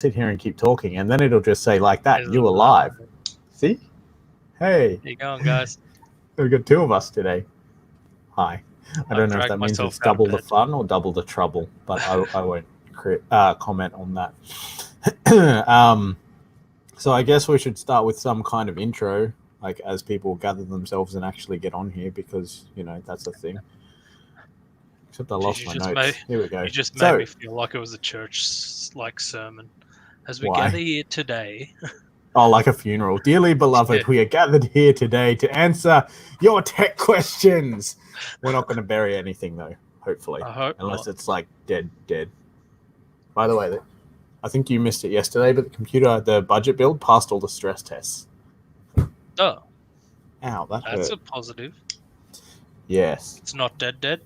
sit here and keep talking, and then it'll just say like that, Is you were it live. See? Hey. How you going, guys? We've got two of us today. Hi. I don't know if dragged that means myself it's out of double the bed. fun or double the trouble, but I won't comment on that. So I guess we should start with some kind of intro, like as people gather themselves and actually get on here, because, you know, that's the thing. Except I lost my notes. Here we go. You just made me feel like it was a church like sermon. As we Why? gather here today. Oh, like a funeral. Dearly beloved, Yeah. we are gathered here today to answer your tech questions. We're not going to bury anything, though, hopefully. I hope unless not. it's like dead. By the way, I think you missed it yesterday, but the budget build passed all the stress tests. Oh. Ow, that hurt. That's a positive. Yes. It's not dead?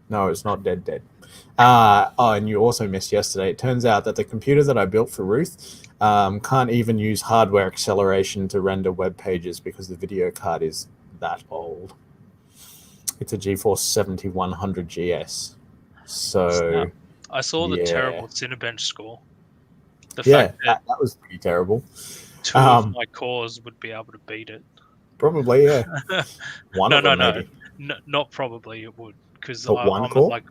No, it's not dead. And you also missed yesterday. It turns out that the computer that I built for Ruth can't even use hardware acceleration to render web pages because the video card is that old. It's a GeForce 7100 GS. So I saw the terrible Cinebench score. The fact that was pretty terrible. 2 of my cores would be able to beat it. Probably, yeah. Maybe. No, not probably it would, because I'm core? like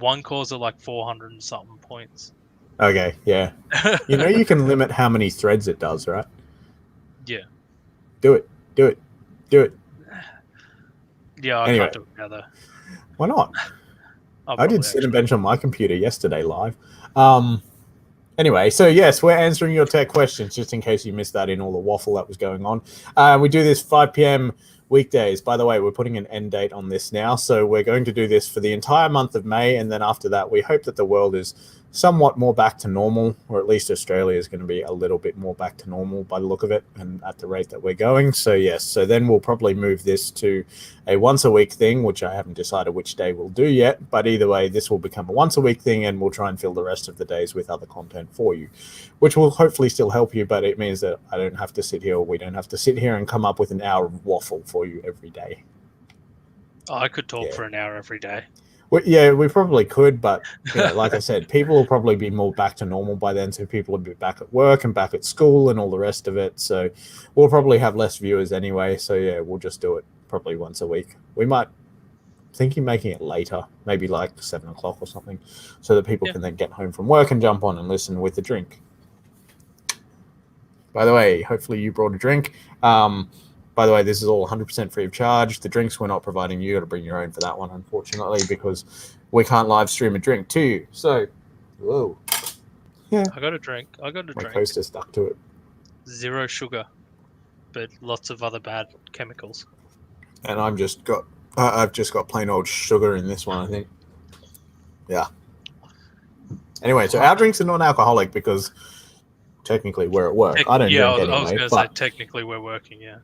one cores are like 400 and something points. Okay, yeah. You know you can limit how many threads it does, right? Yeah. Do it. Yeah, I can't do it now though. Why not? I did Cinebench on my computer yesterday live. Anyway, so yes, we're answering your tech questions, just in case you missed that in all the waffle that was going on. We do this 5 p.m. weekdays. By the way, we're putting an end date on this now, so we're going to do this for the entire month of May, and then after that, we hope that the world is somewhat more back to normal, or at least Australia is going to be a little bit more back to normal by the look of it, and at the rate that we're going. So yes, so then we'll probably move this to a once-a-week thing, which I haven't decided which day we'll do yet, but either way, this will become a once-a-week thing, and we'll try and fill the rest of the days with other content for you, which will hopefully still help you, but it means that I don't have to sit here, or we don't have to sit here and come up with an hour of waffle for you every day. I could talk for an hour every day. Well, we probably could, but you know, like I said, people will probably be more back to normal by then, so people will be back at work and back at school and all the rest of it, so we'll probably have less viewers anyway, so yeah, we'll just do it probably once a week. We might thinking making it later, maybe like 7 o'clock or something, so that people can then get home from work and jump on and listen with a drink. By the way, hopefully you brought a drink. By the way, this is all 100% free of charge. The drinks we're not providing you. Got to bring your own for that one, unfortunately, because we can't live stream a drink to you. So, whoa. Yeah. I got a drink. My coaster stuck to it. 0 sugar, but lots of other bad chemicals. And I've just got plain old sugar in this one, I think. Yeah. Anyway, so our drinks are non-alcoholic because technically we're at work. I don't drink anyway. I was going to say technically we're working, yeah.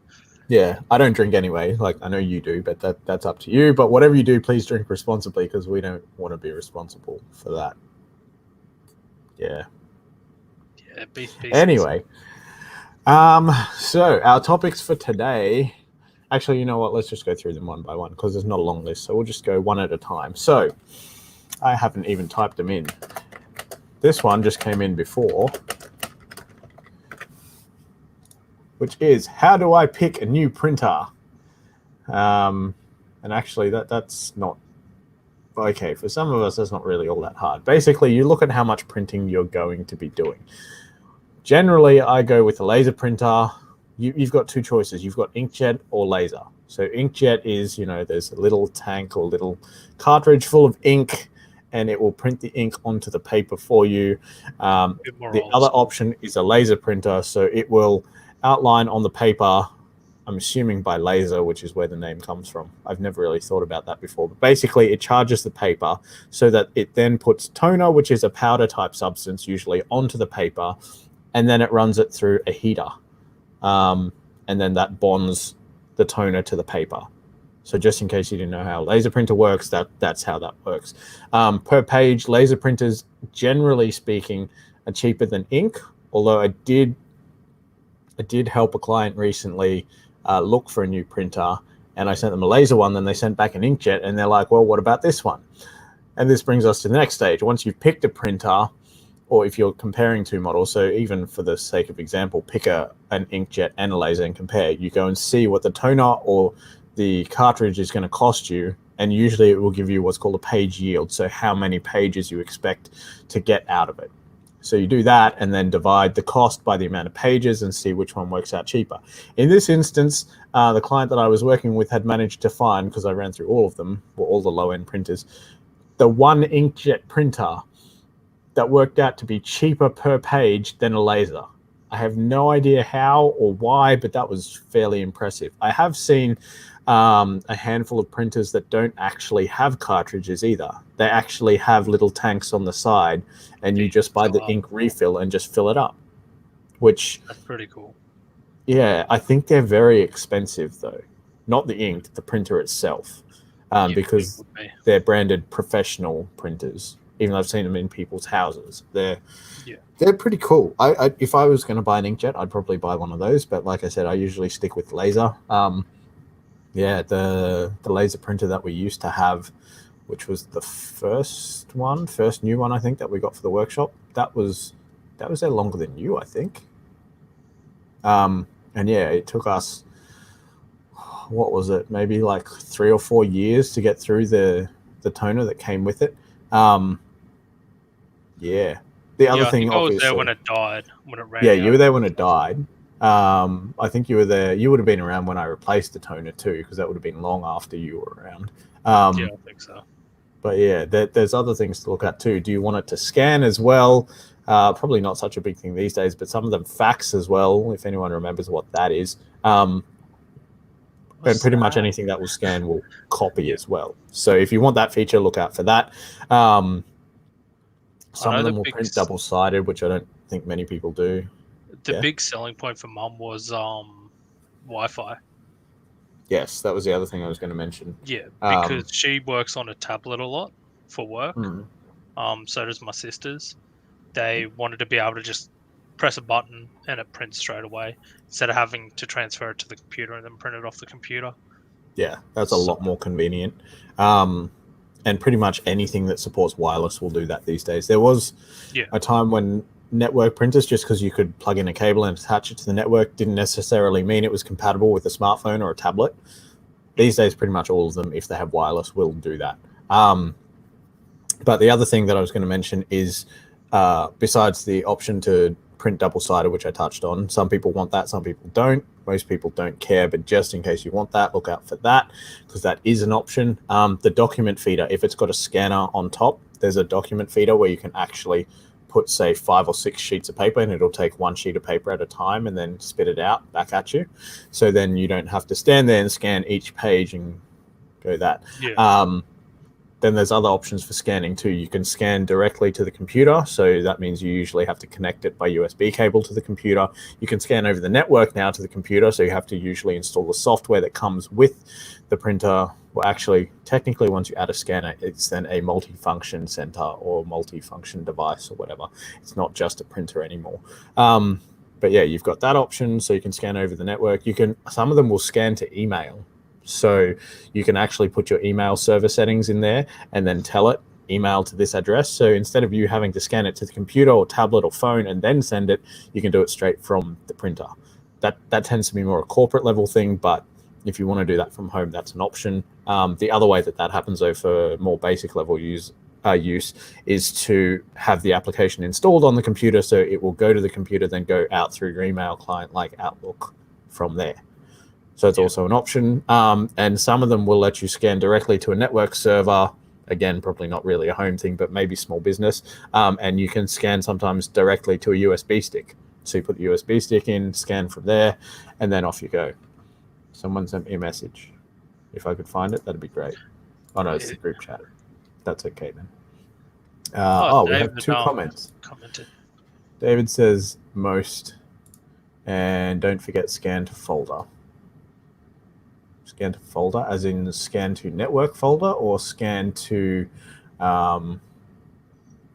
Yeah, I don't drink anyway. Like, I know you do, but that's up to you. But whatever you do, please drink responsibly, because we don't want to be responsible for that. Yeah. Yeah, beef pieces. Anyway, so our topics for today. Actually, you know what? Let's just go through them one by one, because there's not a long list. So we'll just go one at a time. So I haven't even typed them in. This one just came in before, which is, how do I pick a new printer? And actually, that's not... Okay, for some of us, that's not really all that hard. Basically, you look at how much printing you're going to be doing. Generally, I go with a laser printer. You've got two choices. You've got inkjet or laser. So inkjet is, you know, there's a little tank or little cartridge full of ink, and it will print the ink onto the paper for you. The other option is a laser printer, so it will outline on the paper, I'm assuming by laser, which is where the name comes from. I've never really thought about that before, but basically it charges the paper so that it then puts toner, which is a powder type substance usually, onto the paper, and then it runs it through a heater, and then that bonds the toner to the paper. So just in case you didn't know how a laser printer works, that's how that works. Per page, laser printers, generally speaking, are cheaper than ink, although I did help a client recently look for a new printer, and I sent them a laser one, then they sent back an inkjet, and they're like, well, what about this one? And this brings us to the next stage. Once you've picked a printer, or if you're comparing two models, so even for the sake of example, pick an inkjet and a laser and compare. You go and see what the toner or the cartridge is going to cost you, and usually it will give you what's called a page yield, so how many pages you expect to get out of it. So you do that and then divide the cost by the amount of pages and see which one works out cheaper. In this instance, the client that I was working with had managed to find, because I ran through all of them, or all the low-end printers, the one inkjet printer that worked out to be cheaper per page than a laser. I have no idea how or why, but that was fairly impressive. I have seen a handful of printers that don't actually have cartridges either. They actually have little tanks on the side, and you just buy the ink refill and just fill it up, which... That's pretty cool. Yeah, I think they're very expensive, though. Not the ink, the printer itself, because they're branded professional printers. Even though I've seen them in people's houses, they're pretty cool. If I was going to buy an inkjet, I'd probably buy one of those. But like I said, I usually stick with laser. The laser printer that we used to have, which was the first new one I think that we got for the workshop, that was there longer than you, I think. And yeah, it took us, what was it, maybe like 3 or 4 years to get through the toner that came with it. Yeah. The other thing, I was obviously, there when it died, when it ran. Yeah, you were there when it died. I think you were there. You would have been around when I replaced the toner too, because that would have been long after you were around. Yeah, I think so. But yeah, there's other things to look at too. Do you want it to scan as well? Probably not such a big thing these days, but some of them fax as well, if anyone remembers what that is. And pretty much anything that will scan will copy as well. So if you want that feature, look out for that. Some of them will print double-sided, which I don't think many people do. The big selling point for Mum was Wi-Fi. Yes, that was the other thing I was going to mention. Yeah, because she works on a tablet a lot for work. So does my sisters. They wanted to be able to just press a button and it prints straight away, instead of having to transfer it to the computer and then print it off the computer. Yeah, that's a lot more convenient. And pretty much anything that supports wireless will do that these days. There was a time when network printers, just because you could plug in a cable and attach it to the network, didn't necessarily mean it was compatible with a smartphone or a tablet. These days, pretty much all of them, if they have wireless, will do that. But the other thing that I was going to mention is, besides the option to print double-sided, which I touched on, some people want that, some people don't. Most people don't care, but just in case you want that, look out for that, because that is an option. The document feeder, if it's got a scanner on top, there's a document feeder where you can actually put, say, 5 or 6 sheets of paper, and it'll take one sheet of paper at a time and then spit it out back at you. So then you don't have to stand there and scan each page and go that. Then there's other options for scanning too. You can scan directly to the computer. So that means you usually have to connect it by USB cable to the computer. You can scan over the network now to the computer. So you have to usually install the software that comes with the printer. Well, actually, technically, once you add a scanner, it's then a multi-function center or multi-function device or whatever. It's not just a printer anymore. But yeah, you've got that option. So you can scan over the network. Some of them will scan to email. So you can actually put your email server settings in there and then tell it, email to this address. So instead of you having to scan it to the computer or tablet or phone and then send it, you can do it straight from the printer. That tends to be more a corporate level thing, but if you want to do that from home, that's an option. The other way that happens, though, for more basic level use is to have the application installed on the computer, so it will go to the computer, then go out through your email client like Outlook from there. So it's also an option. And some of them will let you scan directly to a network server. Again, probably not really a home thing, but maybe small business. And you can scan sometimes directly to a USB stick. So you put the USB stick in, scan from there, and then off you go. Someone sent me a message. If I could find it, that'd be great. Oh, no, it's the group chat. That's okay then. We have 2 comments. David says most, and don't forget scan to folder. Scan to folder, as in scan to network folder, or scan to a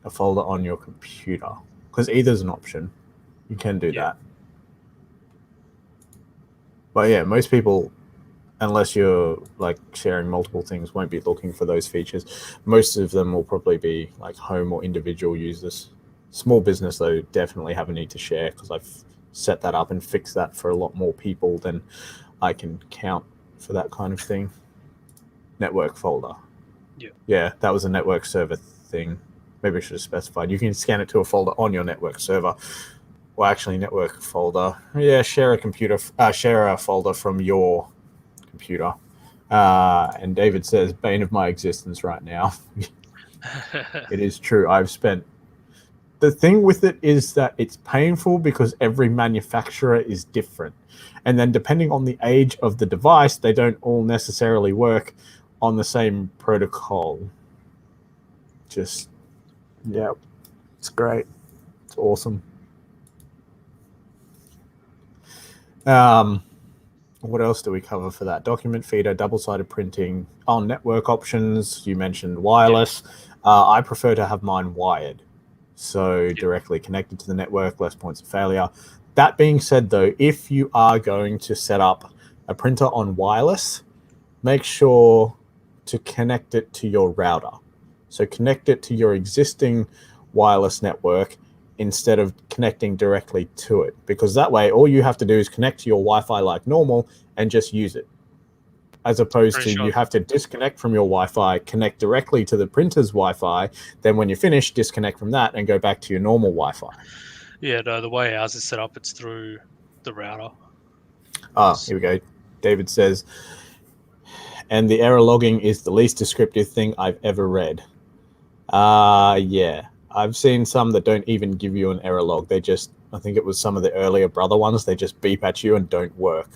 folder on your computer? Because either's an option. You can do that. But yeah, most people, unless you're like sharing multiple things, won't be looking for those features. Most of them will probably be like home or individual users. Small business, though, definitely have a need to share because I've set that up and fixed that for a lot more people than I can count for that kind of thing. Network folder. Yeah, that was a network server thing. Maybe I should have specified. You can scan it to a folder on your network server. Well, actually, network folder. Yeah, share a folder from your computer. And David says, bane of my existence right now. It is true. The thing with it is that it's painful because every manufacturer is different. And then depending on the age of the device, they don't all necessarily work on the same protocol. Just, yeah, it's great. It's awesome. What else do we cover for that? Document feeder, double-sided printing. On network options, you mentioned wireless. I prefer to have mine wired. So directly connected to the network, less points of failure. That being said, though, if you are going to set up a printer on wireless, make sure to connect it to your router. So connect it to your existing wireless network instead of connecting directly to it, because that way all you have to do is connect to your Wi-Fi like normal and just use it, as opposed to you have to disconnect from your Wi-Fi, connect directly to the printer's Wi-Fi, then when you finish, disconnect from that and go back to your normal Wi-Fi. Yeah, no, the way ours is set up, it's through the router. Here we go. David says, and the error logging is the least descriptive thing I've ever read. Yeah. I've seen some that don't even give you an error log. They just, I think it was some of the earlier brother ones, they just beep at you and don't work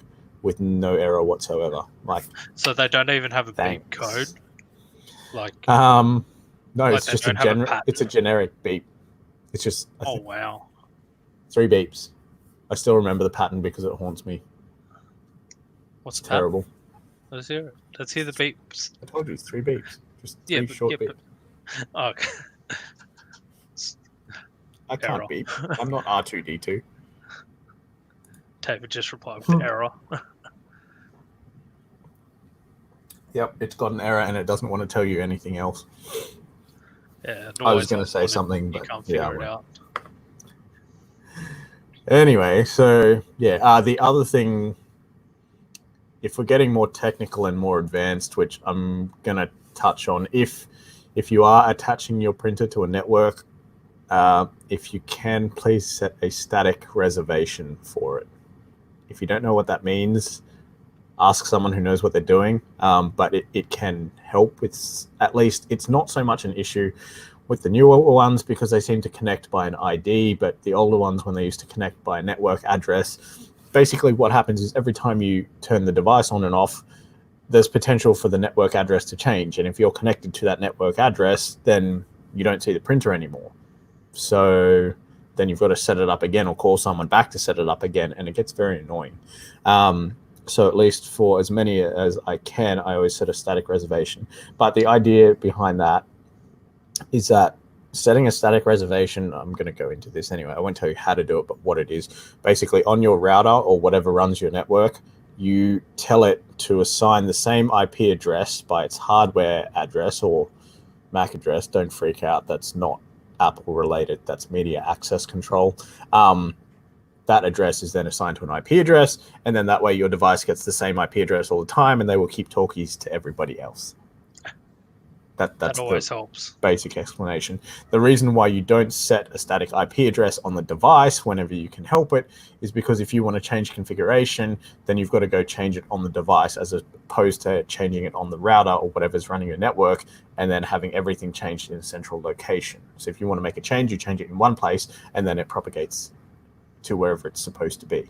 with no error whatsoever. Like, so they don't even have a beep code? Like, no, like it's just it's a generic beep. It's just, wow. 3 beeps. I still remember the pattern because it haunts me. What's terrible? Let's hear it. Let's hear the beeps. I told you it's 3 beeps. Just 3 short beeps. Okay. I can't beep. I'm not R2D2. David just replied with error. Yep, it's got an error and it doesn't want to tell you anything else. Yeah, I was going to say something, but can't figure it out. Anyway, so yeah, the other thing, if we're getting more technical and more advanced, which I'm going to touch on, if you are attaching your printer to a network, if you can, please set a static reservation for it. If you don't know what that means, ask someone who knows what they're doing, but it can help with, at least it's not so much an issue with the newer ones because they seem to connect by an ID, but the older ones, when they used to connect by a network address, basically what happens is every time you turn the device on and off, there's potential for the network address to change. And if you're connected to that network address, then you don't see the printer anymore. So then you've got to set it up again or call someone back to set it up again, and it gets very annoying. So at least for as many as I can, I always set a static reservation. But the idea behind that is that setting a static reservation, I'm going to go into this anyway. I won't tell you how to do it, but what it is. Basically, on your router or whatever runs your network, you tell it to assign the same IP address by its hardware address or MAC address. Don't freak out. That's not Apple related. That's media access control. That address is then assigned to an IP address, and then that way your device gets the same IP address all the time, and they will keep talkies to everybody else. That always helps. Basic explanation. The reason why you don't set a static IP address on the device whenever you can help it is because if you want to change configuration, then you've got to go change it on the device as opposed to changing it on the router or whatever's running your network and then having everything changed in a central location. So if you want to make a change, you change it in one place and then it propagates to wherever it's supposed to be.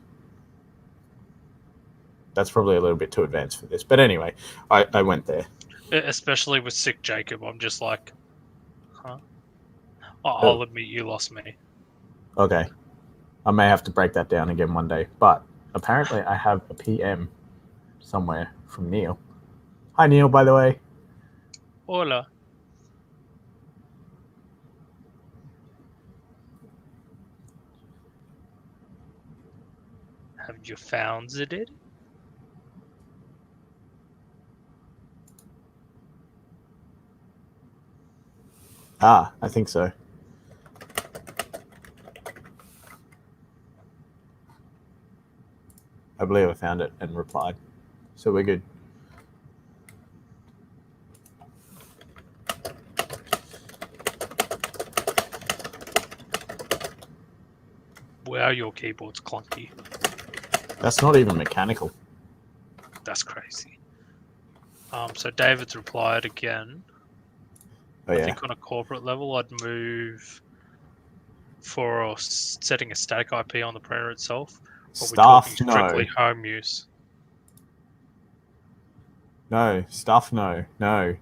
That's probably a little bit too advanced for this. But anyway, I went there. Especially with Sick Jacob, I'm just like, huh? I'll admit you lost me. Okay. I may have to break that down again one day. But apparently I have a PM somewhere from Neil. Hi, Neil, by the way. Hola. Have you found it? I think so. I believe I found it and replied. So we're good. Wow, your keyboard's clunky. That's not even mechanical. That's crazy. So David's replied again. Oh, I yeah. think on a corporate level, I'd move for setting a static IP on the printer itself. Or are we talking Stuff, no. strictly home use? No. Stuff, no. No.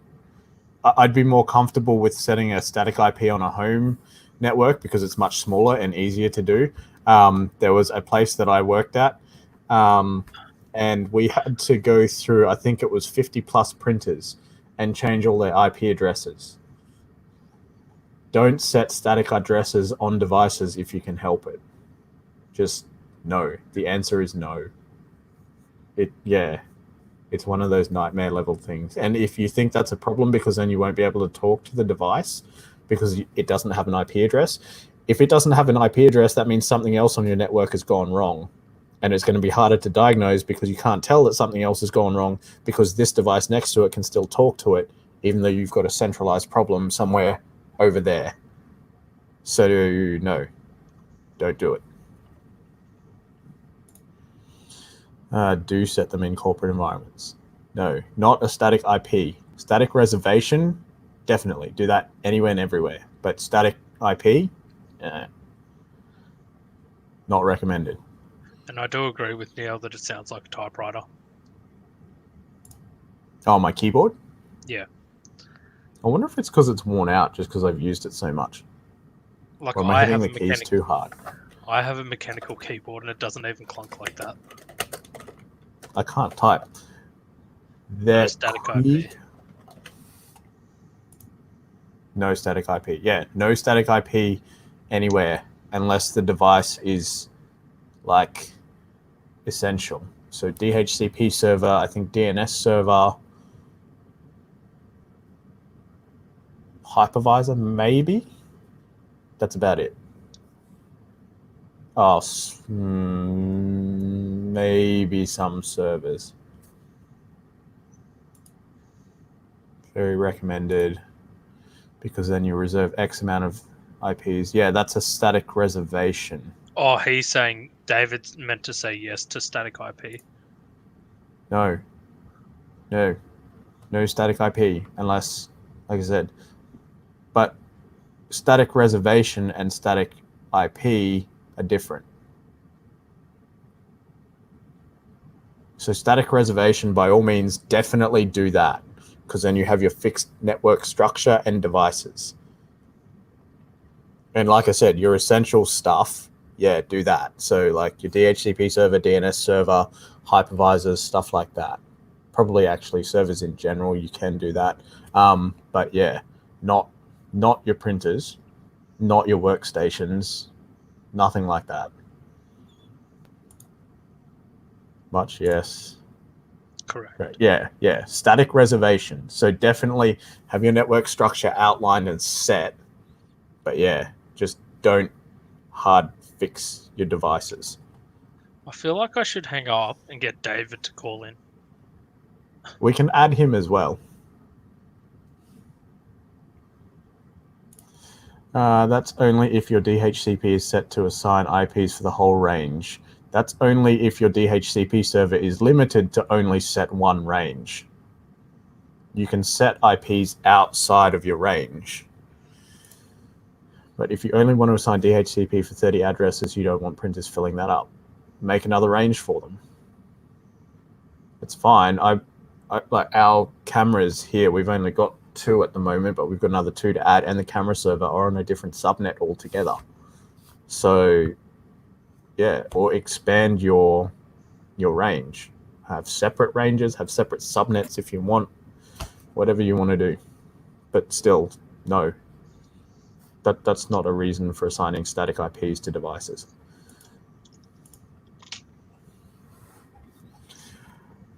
I'd be more comfortable with setting a static IP on a home network because it's much smaller and easier to do. There was a place that I worked at, and we had to go through, I think it was 50 plus printers and change all their IP addresses. Don't set static addresses on devices if you can help it. Just no. The answer is no. It's one of those nightmare level things. And if you think that's a problem because then you won't be able to talk to the device because it doesn't have an IP address. If it doesn't have an IP address, that means something else on your network has gone wrong. And it's going to be harder to diagnose because you can't tell that something else has gone wrong because this device next to it can still talk to it, even though you've got a centralized problem somewhere over there. So no, don't do it. Do set them in corporate environments. No, not a static IP. Static reservation, definitely. Do that anywhere and everywhere. But static IP, not recommended. And I do agree with Neil that it sounds like a typewriter. Oh, my keyboard? Yeah. I wonder if it's because it's worn out just because I've used it so much. Like or am I hitting the keys too hard? I have a mechanical keyboard and it doesn't even clunk like that. I can't type. No static IP. No static IP. Yeah, no static IP anywhere unless the device is like essential. So DHCP server, I think DNS server, hypervisor, maybe. That's about it. Oh, maybe some servers. Very recommended because then you reserve X amount of IPs. Yeah, that's a static reservation. Oh, he's saying David's meant to say yes to static IP. No static IP unless, like I said, but static reservation and static IP are different. So static reservation, by all means, definitely do that because then you have your fixed network structure and devices. And like I said, your essential stuff, yeah, do that. So like your DHCP server, DNS server, hypervisors, stuff like that. Probably actually servers in general, you can do that. But yeah, not your printers, not your workstations, nothing like that. Much, yes. Correct. Right. Yeah. Static reservation. So definitely have your network structure outlined and set. But yeah, just don't hard fix your devices. I feel like I should hang up and get David to call in. We can add him as well. That's only if your DHCP is set to assign IPs for the whole range. That's only if your DHCP server is limited to only set one range. You can set IPs outside of your range. But if you only want to assign DHCP for 30 addresses, you don't want printers filling that up. Make another range for them. It's fine. I like our cameras here, we've only got 2 at the moment, but we've got another 2 to add, and the camera server are on a different subnet altogether. So yeah, or expand your range. Have separate ranges, have separate subnets if you want, whatever you want to do. But still, no. That's not a reason for assigning static IPs to devices.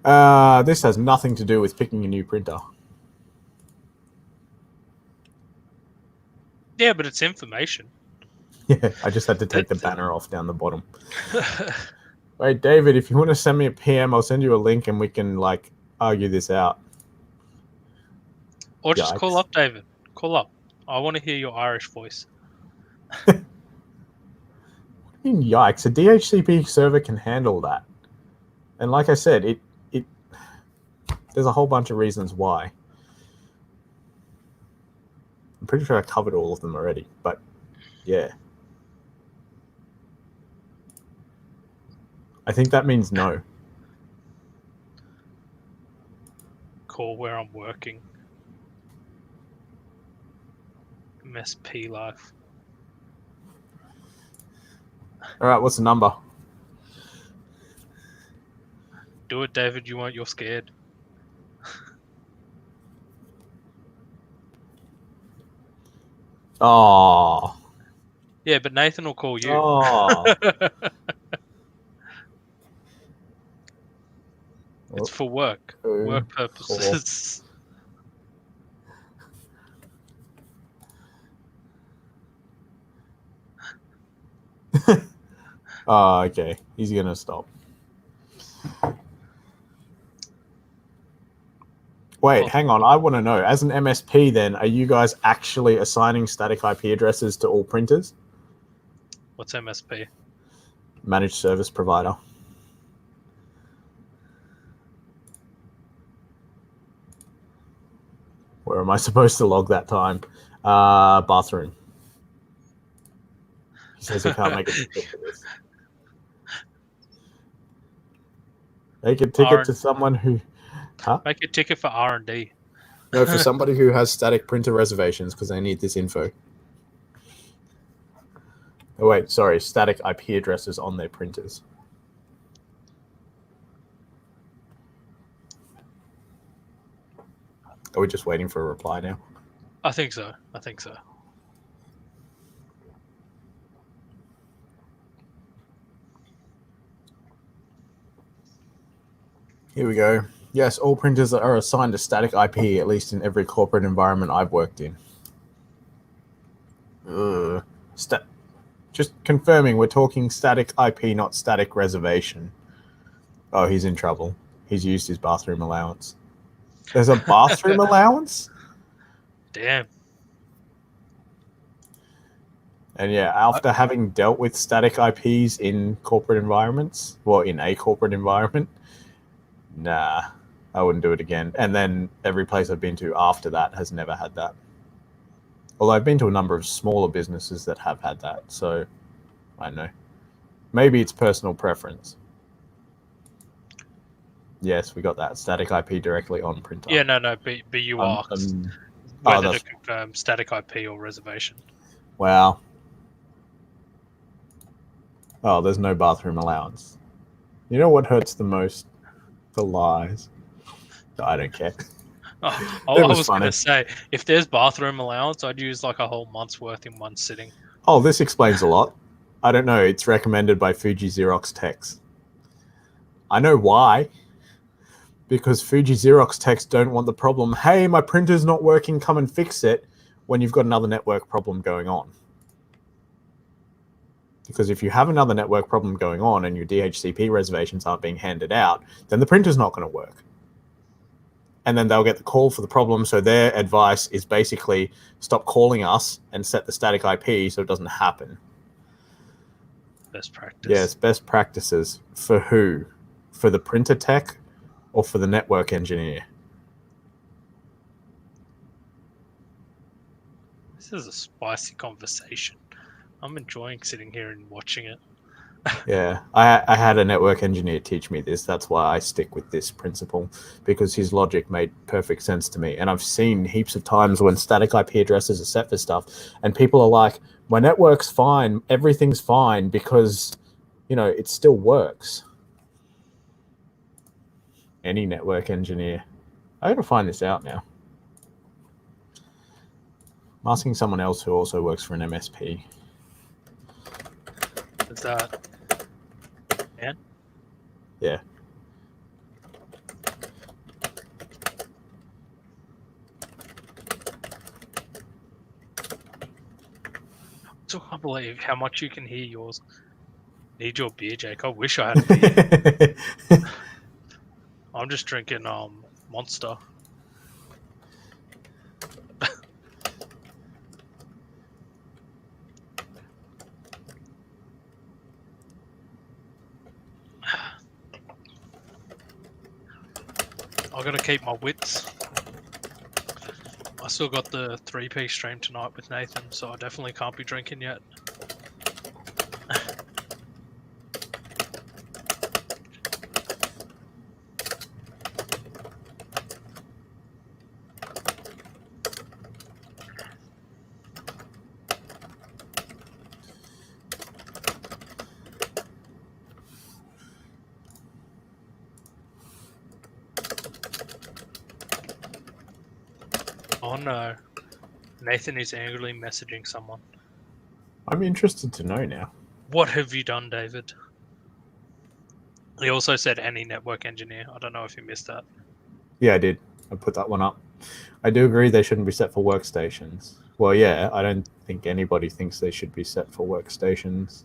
This has nothing to do with picking a new printer. Yeah, but it's information. Yeah, I just had to take the banner off down the bottom. Wait, David, if you want to send me a PM, I'll send you a link and we can like argue this out. Or just call Yikes. up, David. Call up. I want to hear your Irish voice. Yikes! A DHCP server can handle that, and like I said, it there's a whole bunch of reasons why. I'm pretty sure I covered all of them already, but yeah. I think that means no. Call where I'm working. MSP life. All right, what's the number? Do it, David. You won't. You're scared. Oh. Yeah, but Nathan will call you. Oh. It's for work. Work purposes. Oh, okay. He's gonna stop. Wait, hang on. I want to know. As an MSP, then, are you guys actually assigning static IP addresses to all printers? What's MSP? Managed service provider. Where am I supposed to log that time? Bathroom. He says he can't make a ticket for this. Make a ticket to someone who... Huh? Make a ticket for R&D. No, for somebody who has static printer reservations because they need this info. Oh, wait, sorry. Static IP addresses on their printers. Are we just waiting for a reply now? I think so. I think so. Here we go. Yes, all printers are assigned a static IP, at least in every corporate environment I've worked in. Just confirming, we're talking static IP, not static reservation. Oh, he's in trouble. He's used his bathroom allowance. There's a bathroom allowance? Damn. And yeah, after having dealt with static IPs in corporate environments, well, in a corporate environment, nah, I wouldn't do it again. And then every place I've been to after that has never had that. Although I've been to a number of smaller businesses that have had that, so I don't know. Maybe it's personal preference. Yes, we got that. Static IP directly on printer. Yeah, no, but you asked whether to confirm static IP or reservation. Wow. Oh, there's no bathroom allowance. You know what hurts the most? The lies. I don't care. Oh, I was going to say, if there's bathroom allowance, I'd use like a whole month's worth in one sitting. Oh, this explains a lot. I don't know. It's recommended by Fuji Xerox techs. I know why. Because Fuji Xerox techs don't want the problem, hey, my printer's not working, come and fix it, when you've got another network problem going on. Because if you have another network problem going on and your DHCP reservations aren't being handed out, then the printer's not going to work. And then they'll get the call for the problem, so their advice is basically stop calling us and set the static IP so it doesn't happen. Best practice. Yes, best practices. For who? For the printer tech or for the network engineer? This is a spicy conversation. I'm enjoying sitting here and watching it. Yeah, I had a network engineer teach me this. That's why I stick with this principle, because his logic made perfect sense to me. And I've seen heaps of times when static IP addresses are set for stuff and people are like, my network's fine, everything's fine because, you know, it still works. Any network engineer. I gotta find this out now. I'm asking someone else who also works for an MSP. Is that man? Yeah. So I can't believe how much you can hear yours. Need your beer, Jake. I wish I had a beer. I'm just drinking Monster. I gotta keep my wits. I still got the 3-piece stream tonight with Nathan, so I definitely can't be drinking yet. Oh no. Nathan is angrily messaging someone. I'm interested to know now. What have you done, David? He also said any network engineer. I don't know if you missed that. Yeah, I did. I put that one up. I do agree they shouldn't be set for workstations. Well, yeah, I don't think anybody thinks they should be set for workstations.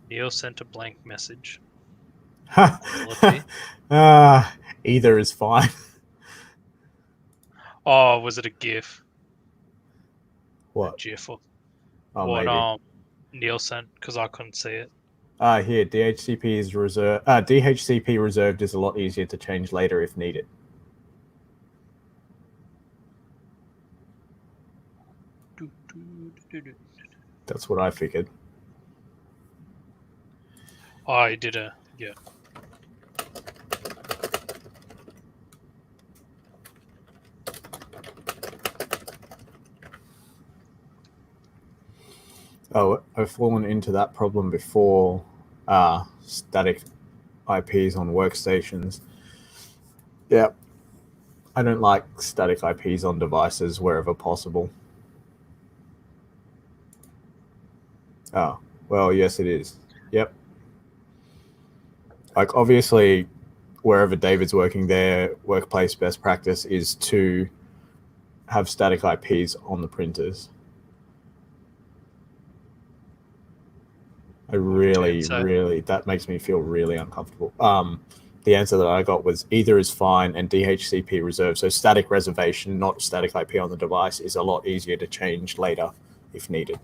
Neil sent a blank message. Either is fine. Oh, was it a GIF? What? A GIF or Oh, what? maybe. Neil sent because I couldn't see it. Here, DHCP is reserved. DHCP reserved is a lot easier to change later if needed. That's what I figured. Oh, I did yeah. Oh, I've fallen into that problem before. Static IPs on workstations. Yeah. I don't like static IPs on devices wherever possible. Oh, well, yes, it is. Yep. Like, obviously, wherever David's working, their workplace best practice is to have static IPs on the printers. That makes me feel really uncomfortable. The answer that I got was either is fine and DHCP reserved. So static reservation, not static IP on the device, is a lot easier to change later if needed.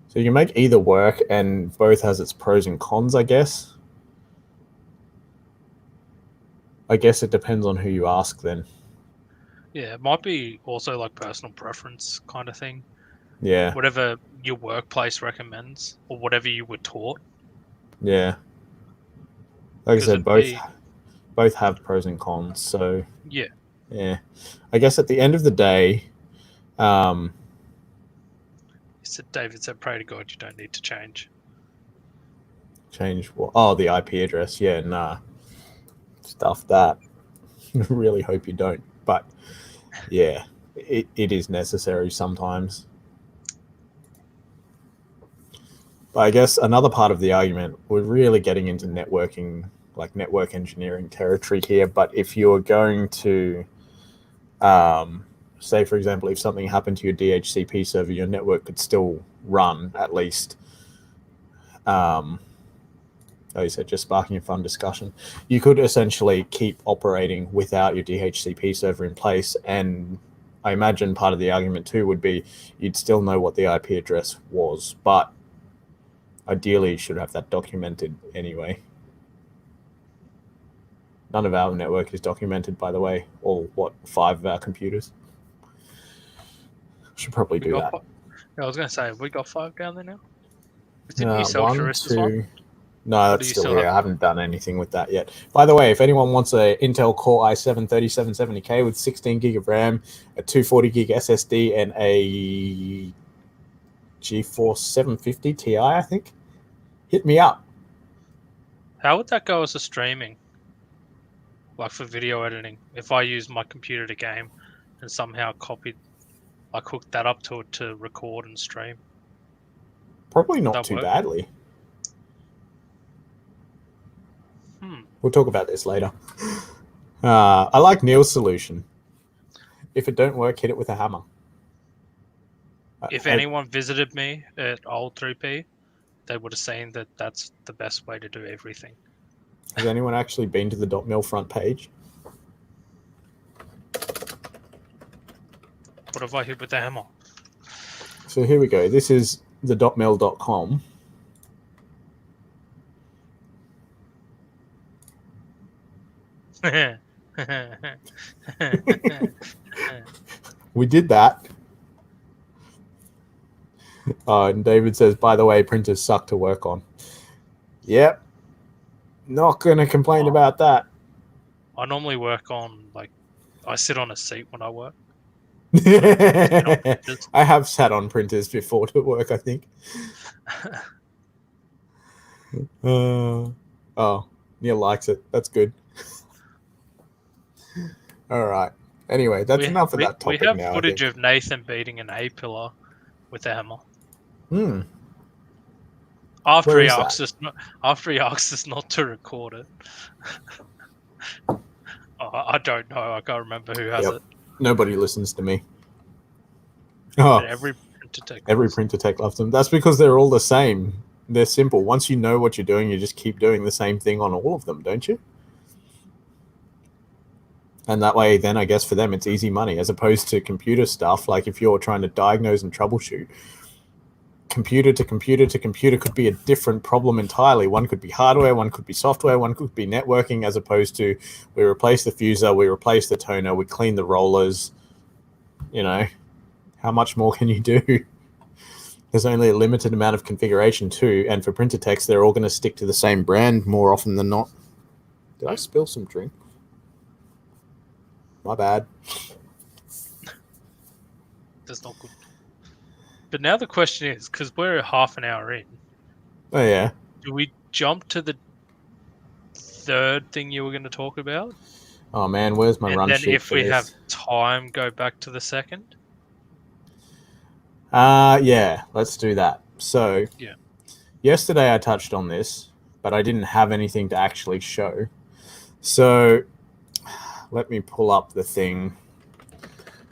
So you can make either work, and both has its pros and cons, I guess. I guess it depends on who you ask then. Yeah, it might be also like personal preference kind of thing. Yeah. Whatever your workplace recommends or whatever you were taught. Yeah. Like I said, both have pros and cons. So yeah. I guess at the end of the day, David said, "Pray to God you don't need to change." Change what? Oh, the IP address. Yeah, nah. Stuff that. Really hope you don't. But yeah, it is necessary sometimes. But I guess another part of the argument, we're really getting into networking, like network engineering territory here. But if you're going to, say, for example, if something happened to your DHCP server, your network could still run at least. You said just sparking a fun discussion. You could essentially keep operating without your DHCP server in place. And I imagine part of the argument too would be you'd still know what the IP address was, but ideally you should have that documented anyway. None of our network is documented, by the way, all 5 of our computers. Should probably do that. I was going to say, have we got 5 down there now? Didn't you sell 1, Charissa's 2. one? No, that's still here. I haven't done anything with that yet. By the way, if anyone wants a Intel Core i7 3770K with 16 gig of RAM, a 240 gig SSD, and a GeForce 750 Ti, I think, hit me up. How would that go as a streaming? Like for video editing, if I use my computer to game and somehow hooked that up to it to record and stream. Probably not too badly. We'll talk about this later. I like Neil's solution. If it don't work, hit it with a hammer. If anyone visited me at Old 3P, they would have seen that that's the best way to do everything. Has anyone actually been to the .mil front page? What have I hit with the hammer? So here we go. This is the .mil.com. We did that. And David says, by the way, printers suck to work on. Yep. Not going to complain about that. I normally work on, like, I sit on a seat when I work. I have sat on printers before to work, I think. Oh, Neil likes it. That's good. All right. Anyway, that's enough of that topic now. We have footage of Nathan beating an A-pillar with a hammer. After he asks us not to record it. I don't know. I can't remember who has it. Nobody listens to me. Oh, every printer tech loves them. That's because they're all the same. They're simple. Once you know what you're doing, you just keep doing the same thing on all of them, don't you? And that way, then I guess for them, it's easy money as opposed to computer stuff. Like if you're trying to diagnose and troubleshoot, computer to computer to computer could be a different problem entirely. One could be hardware, one could be software, one could be networking, as opposed to we replace the fuser, we replace the toner, we clean the rollers. You know, how much more can you do? There's only a limited amount of configuration too. And for printer techs, they're all going to stick to the same brand more often than not. Did I spill some drink? My bad. That's not good. But now the question is, because we're half an hour in. Oh, yeah. Do we jump to the third thing you were going to talk about? Oh, man, where's my run sheet? And then if we have time, go back to the second? Yeah, let's do that. So, yeah. Yesterday I touched on this, but I didn't have anything to actually show. So, let me pull up the thing.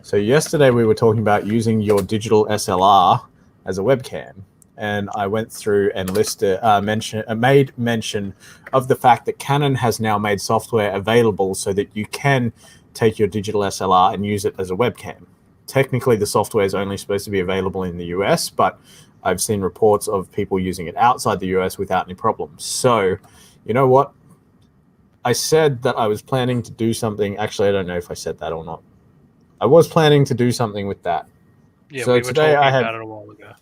So yesterday we were talking about using your digital SLR as a webcam, and I went through and made mention of the fact that Canon has now made software available so that you can take your digital SLR and use it as a webcam. Technically, the software is only supposed to be available in the US, but I've seen reports of people using it outside the US without any problems. So, you know what? I said that I was planning to do something. Actually, I don't know if I said that or not. I was planning to do something with that. Yeah, so we were talking about it a while ago.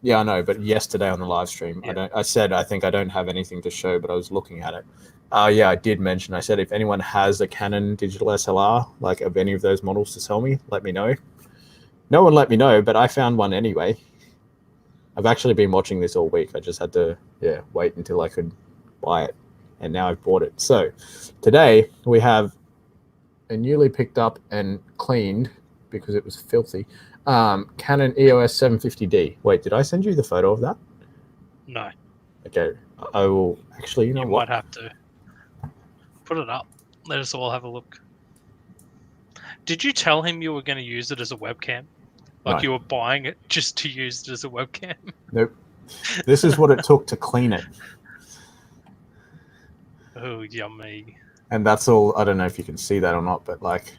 Yeah, I know, but yesterday on the live stream, yeah. I said I think I don't have anything to show, but I was looking at it. Yeah, I did mention. I said if anyone has a Canon digital SLR, like of any of those models to sell me, let me know. No one let me know, but I found one anyway. I've actually been watching this all week. I just had to wait until I could buy it, and now I've bought it. So today we have a newly picked up and cleaned, because it was filthy, Canon EOS 750D. Wait, did I send you the photo of that? No. Okay, I will actually. You know what? You might have to put it up. Let us all have a look. Did you tell him you were going to use it as a webcam? Like no. You were buying it just to use it as a webcam? Nope. This is what it took to clean it. Oh, yummy. And that's all. I don't know if you can see that or not, but like,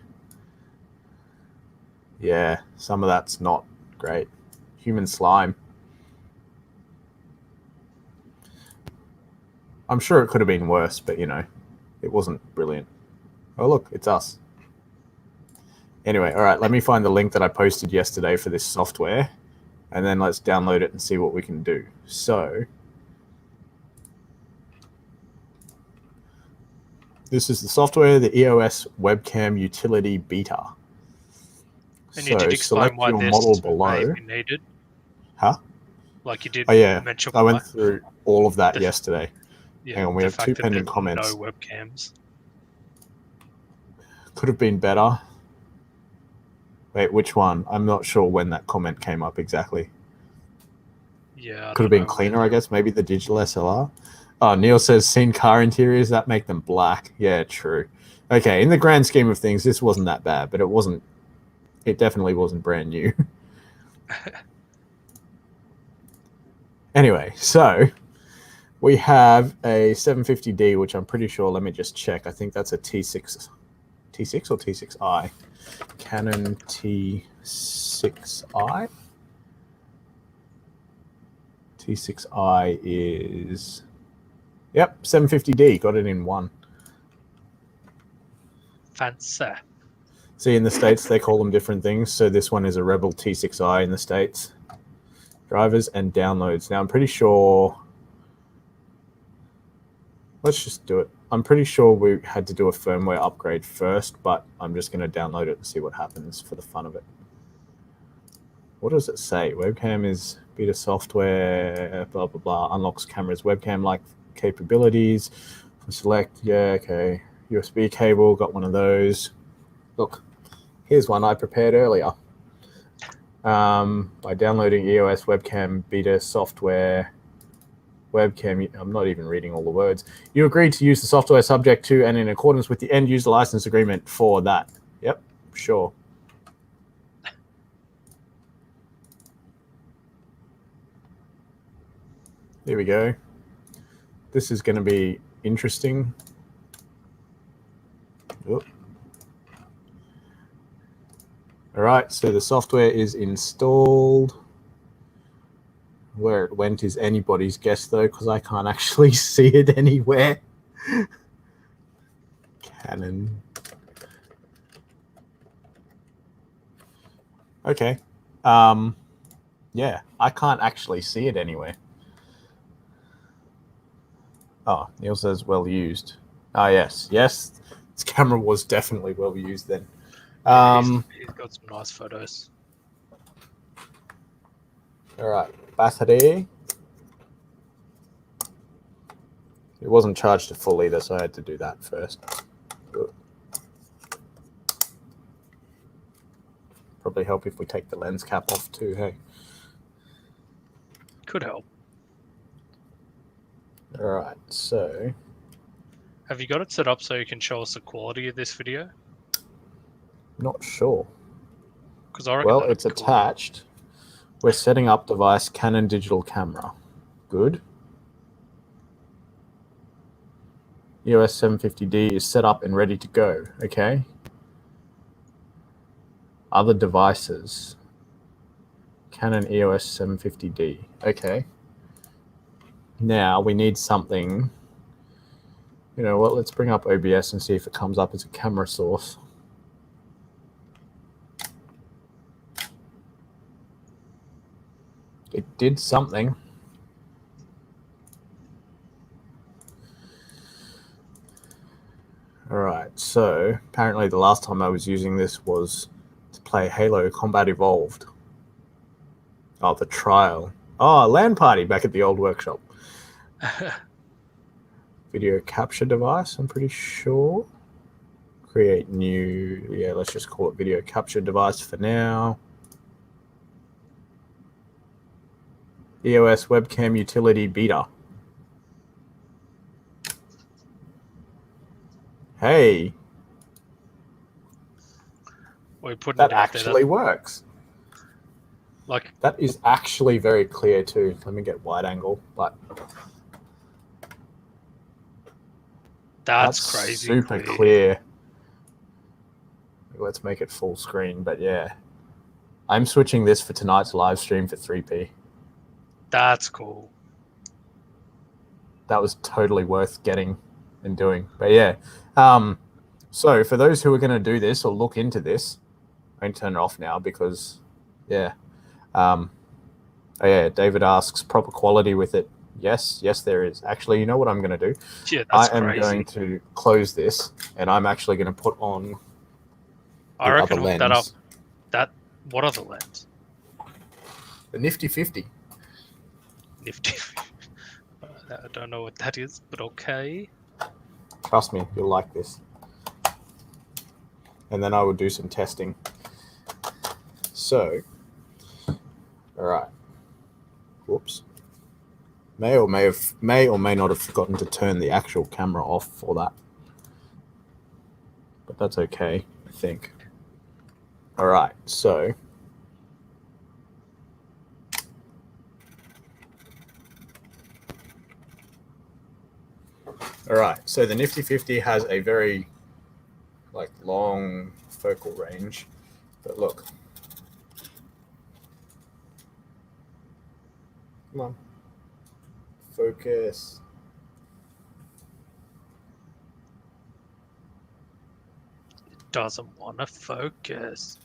yeah, some of that's not great. Human slime. I'm sure it could have been worse, but you know, it wasn't brilliant. Oh, look, it's us. Anyway, all right, let me find the link that I posted yesterday for this software, and then let's download it and see what we can do. So, this is the software, the EOS Webcam Utility Beta. And you did explain why this model below. May be needed? Huh? Like you did mention I went through all of that yesterday. Yeah, hang on, we have 2 pending comments. No webcams. Could have been better. Wait, which one? I'm not sure when that comment came up exactly. Yeah. Could have been cleaner, I guess. Maybe the digital SLR. Oh, Neil says, seen car interiors that make them black. Yeah, true. Okay, in the grand scheme of things, this wasn't that bad, but it definitely wasn't brand new. Anyway, so we have a 750D, which I'm pretty sure, let me just check. I think that's a T6 or T6i. Canon T6i. T6i is, yep, 750D. Got it in one. Fancy. See, in the States, they call them different things. So this one is a Rebel T6i in the States. Drivers and downloads. Now, I'm pretty sure... Let's just do it. I'm pretty sure we had to do a firmware upgrade first, but I'm just going to download it and see what happens for the fun of it. What does it say? Webcam is beta software, blah, blah, blah. Unlocks cameras, webcam-like capabilities. Select, yeah, okay. USB cable, got one of those. Look, here's one I prepared earlier. By downloading EOS webcam beta software, webcam, I'm not even reading all the words. You agreed to use the software subject to and in accordance with the end user license agreement for that. Yep, sure. There we go. This is going to be interesting. Oop. All right, so the software is installed. Where it went is anybody's guess, though, because I can't actually see it anywhere. Canon. Okay. Yeah, I can't actually see it anywhere. Oh, Neil says well used. Ah, yes. Yes, this camera was definitely well used then. He's got some nice photos. All right, battery. It wasn't charged to full either, so I had to do that first. Probably help if we take the lens cap off too, hey? Could help. All right, so... Have you got it set up so you can show us the quality of this video? Not sure. Because I reckon well, it's cool. attached. We're setting up device Canon digital camera. Good. EOS 750D is set up and ready to go. Okay. Other devices. Canon EOS 750D. Okay. Now we need something. You know what? Let's bring up OBS and see if it comes up as a camera source. It did something. All right, so apparently the last time I was using this was to play Halo Combat Evolved. Oh, the trial. Oh, a LAN party back at the old workshop. Video capture device, I'm pretty sure. Create new, yeah, let's just call it video capture device for now. EOS webcam utility beta. Hey, We're putting that it out actually there, works. Like that is actually very clear too. Let me get wide angle, but that's crazy. Super clear. Let's make it full screen, but yeah. I'm switching this for tonight's live stream for 3p. That's cool. That was totally worth getting and doing. But yeah. So for those who are going to do this or look into this, I'm going to turn it off now because, yeah. Oh yeah, David asks proper quality with it. Yes, there is. Actually, you know what I'm going to do? Yeah, that's I am crazy. going to close this, and I'm actually going to put on I reckon other lens. that up. What other lens? The Nifty 50. Nifty. I don't know what that is, but okay. Trust me, you'll like this. And then I will do some testing. So, all right. Whoops. May or may not have forgotten to turn the actual camera off for that. But that's okay, I think. All right, so All right, so the Nifty 50 has a very long focal range, but look. Come on. Focus. It doesn't want to focus.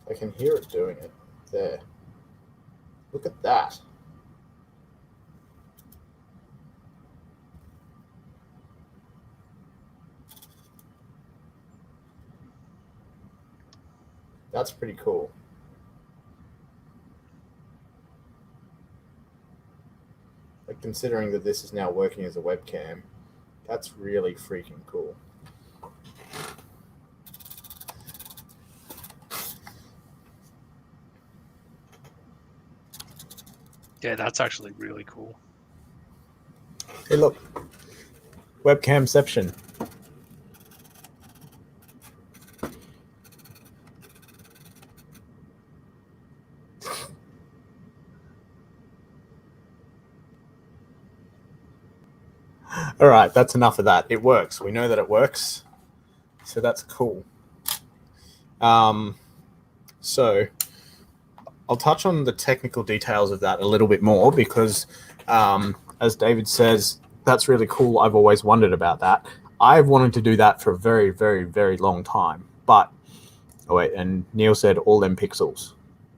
I can hear it doing it. There. Look at that. That's pretty cool. Like, considering that this is now working as a webcam, that's really freaking cool. Yeah, that's actually really cool. Hey, look. Webcamception. All right, that's enough of that. It works. We know that it works. So that's cool. So I'll touch on the technical details of that a little bit more because, as David says, that's really cool. I've always wondered about that. I've wanted to do that for a very, very, very long time. But, oh wait, and Neil said all them pixels.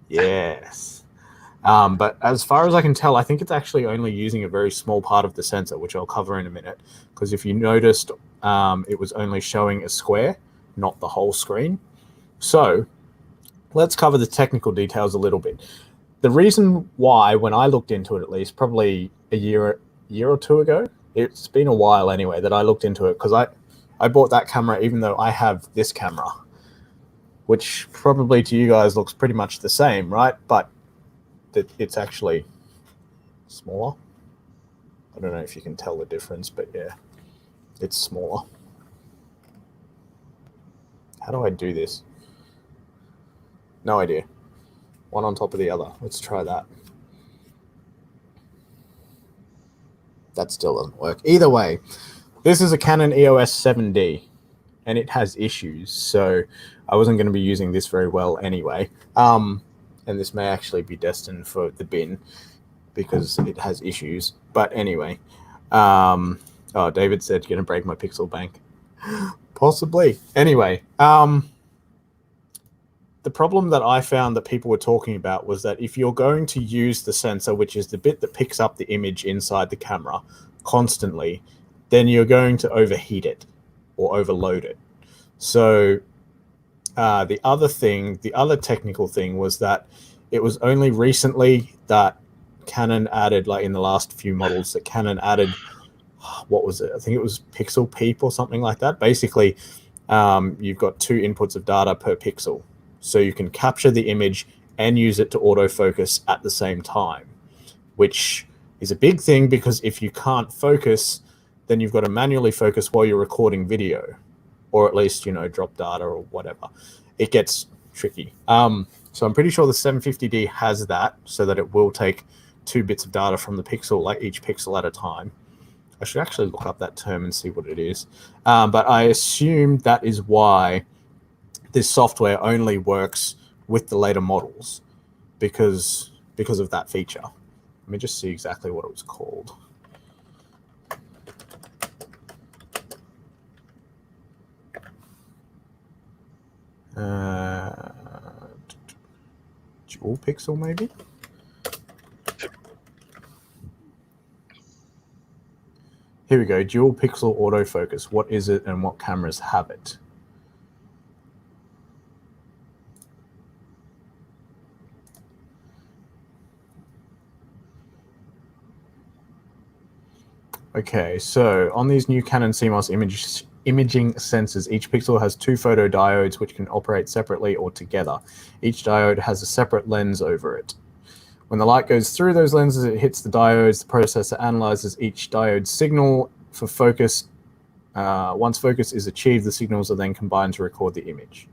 Yes. But as far as I can tell, I think it's actually only using a very small part of the sensor, which I'll cover in a minute. Because if you noticed, it was only showing a square, not the whole screen. So let's cover the technical details a little bit. The reason why, when I looked into it, at least probably a year or two ago, it's been a while anyway that I looked into it, because I bought that camera even though I have this camera, which probably to you guys looks pretty much the same, right? But it's actually smaller. I don't know if you can tell the difference, but yeah, it's smaller. How do I do this? No idea. One on top of the other. Let's try that. That still doesn't work. Either way, this is a Canon EOS 7D, and it has issues, so I wasn't going to be using this very well anyway. And this may actually be destined for the bin because it has issues. But anyway, oh, David said you're going to break my pixel bank. Possibly. Anyway, the problem that I found that people were talking about was that if you're going to use the sensor, which is the bit that picks up the image inside the camera constantly, then you're going to overheat it or overload it. So the other technical thing was that it was only recently that Canon added, like in the last few models, that Canon added, what was it? I think it was pixel peep or something like that. Basically, you've got 2 inputs of data per pixel. So you can capture the image and use it to autofocus at the same time, which is a big thing because if you can't focus, then you've got to manually focus while you're recording video, or at least, drop data or whatever. It gets tricky. So I'm pretty sure the 750D has that, so that it will take 2 bits of data from the pixel, like each pixel at a time. I should actually look up that term and see what it is. But I assume that is why this software only works with the later models, because of that feature. Let me just see exactly what it was called. Dual pixel, maybe? Here we go, dual pixel autofocus. What is it and what cameras have it? Okay, so on these new Canon CMOS imaging sensors, each pixel has 2 photodiodes which can operate separately or together. Each diode has a separate lens over it. When the light goes through those lenses, it hits the diodes. The processor analyzes each diode signal for focus. Once focus is achieved, the signals are then combined to record the image.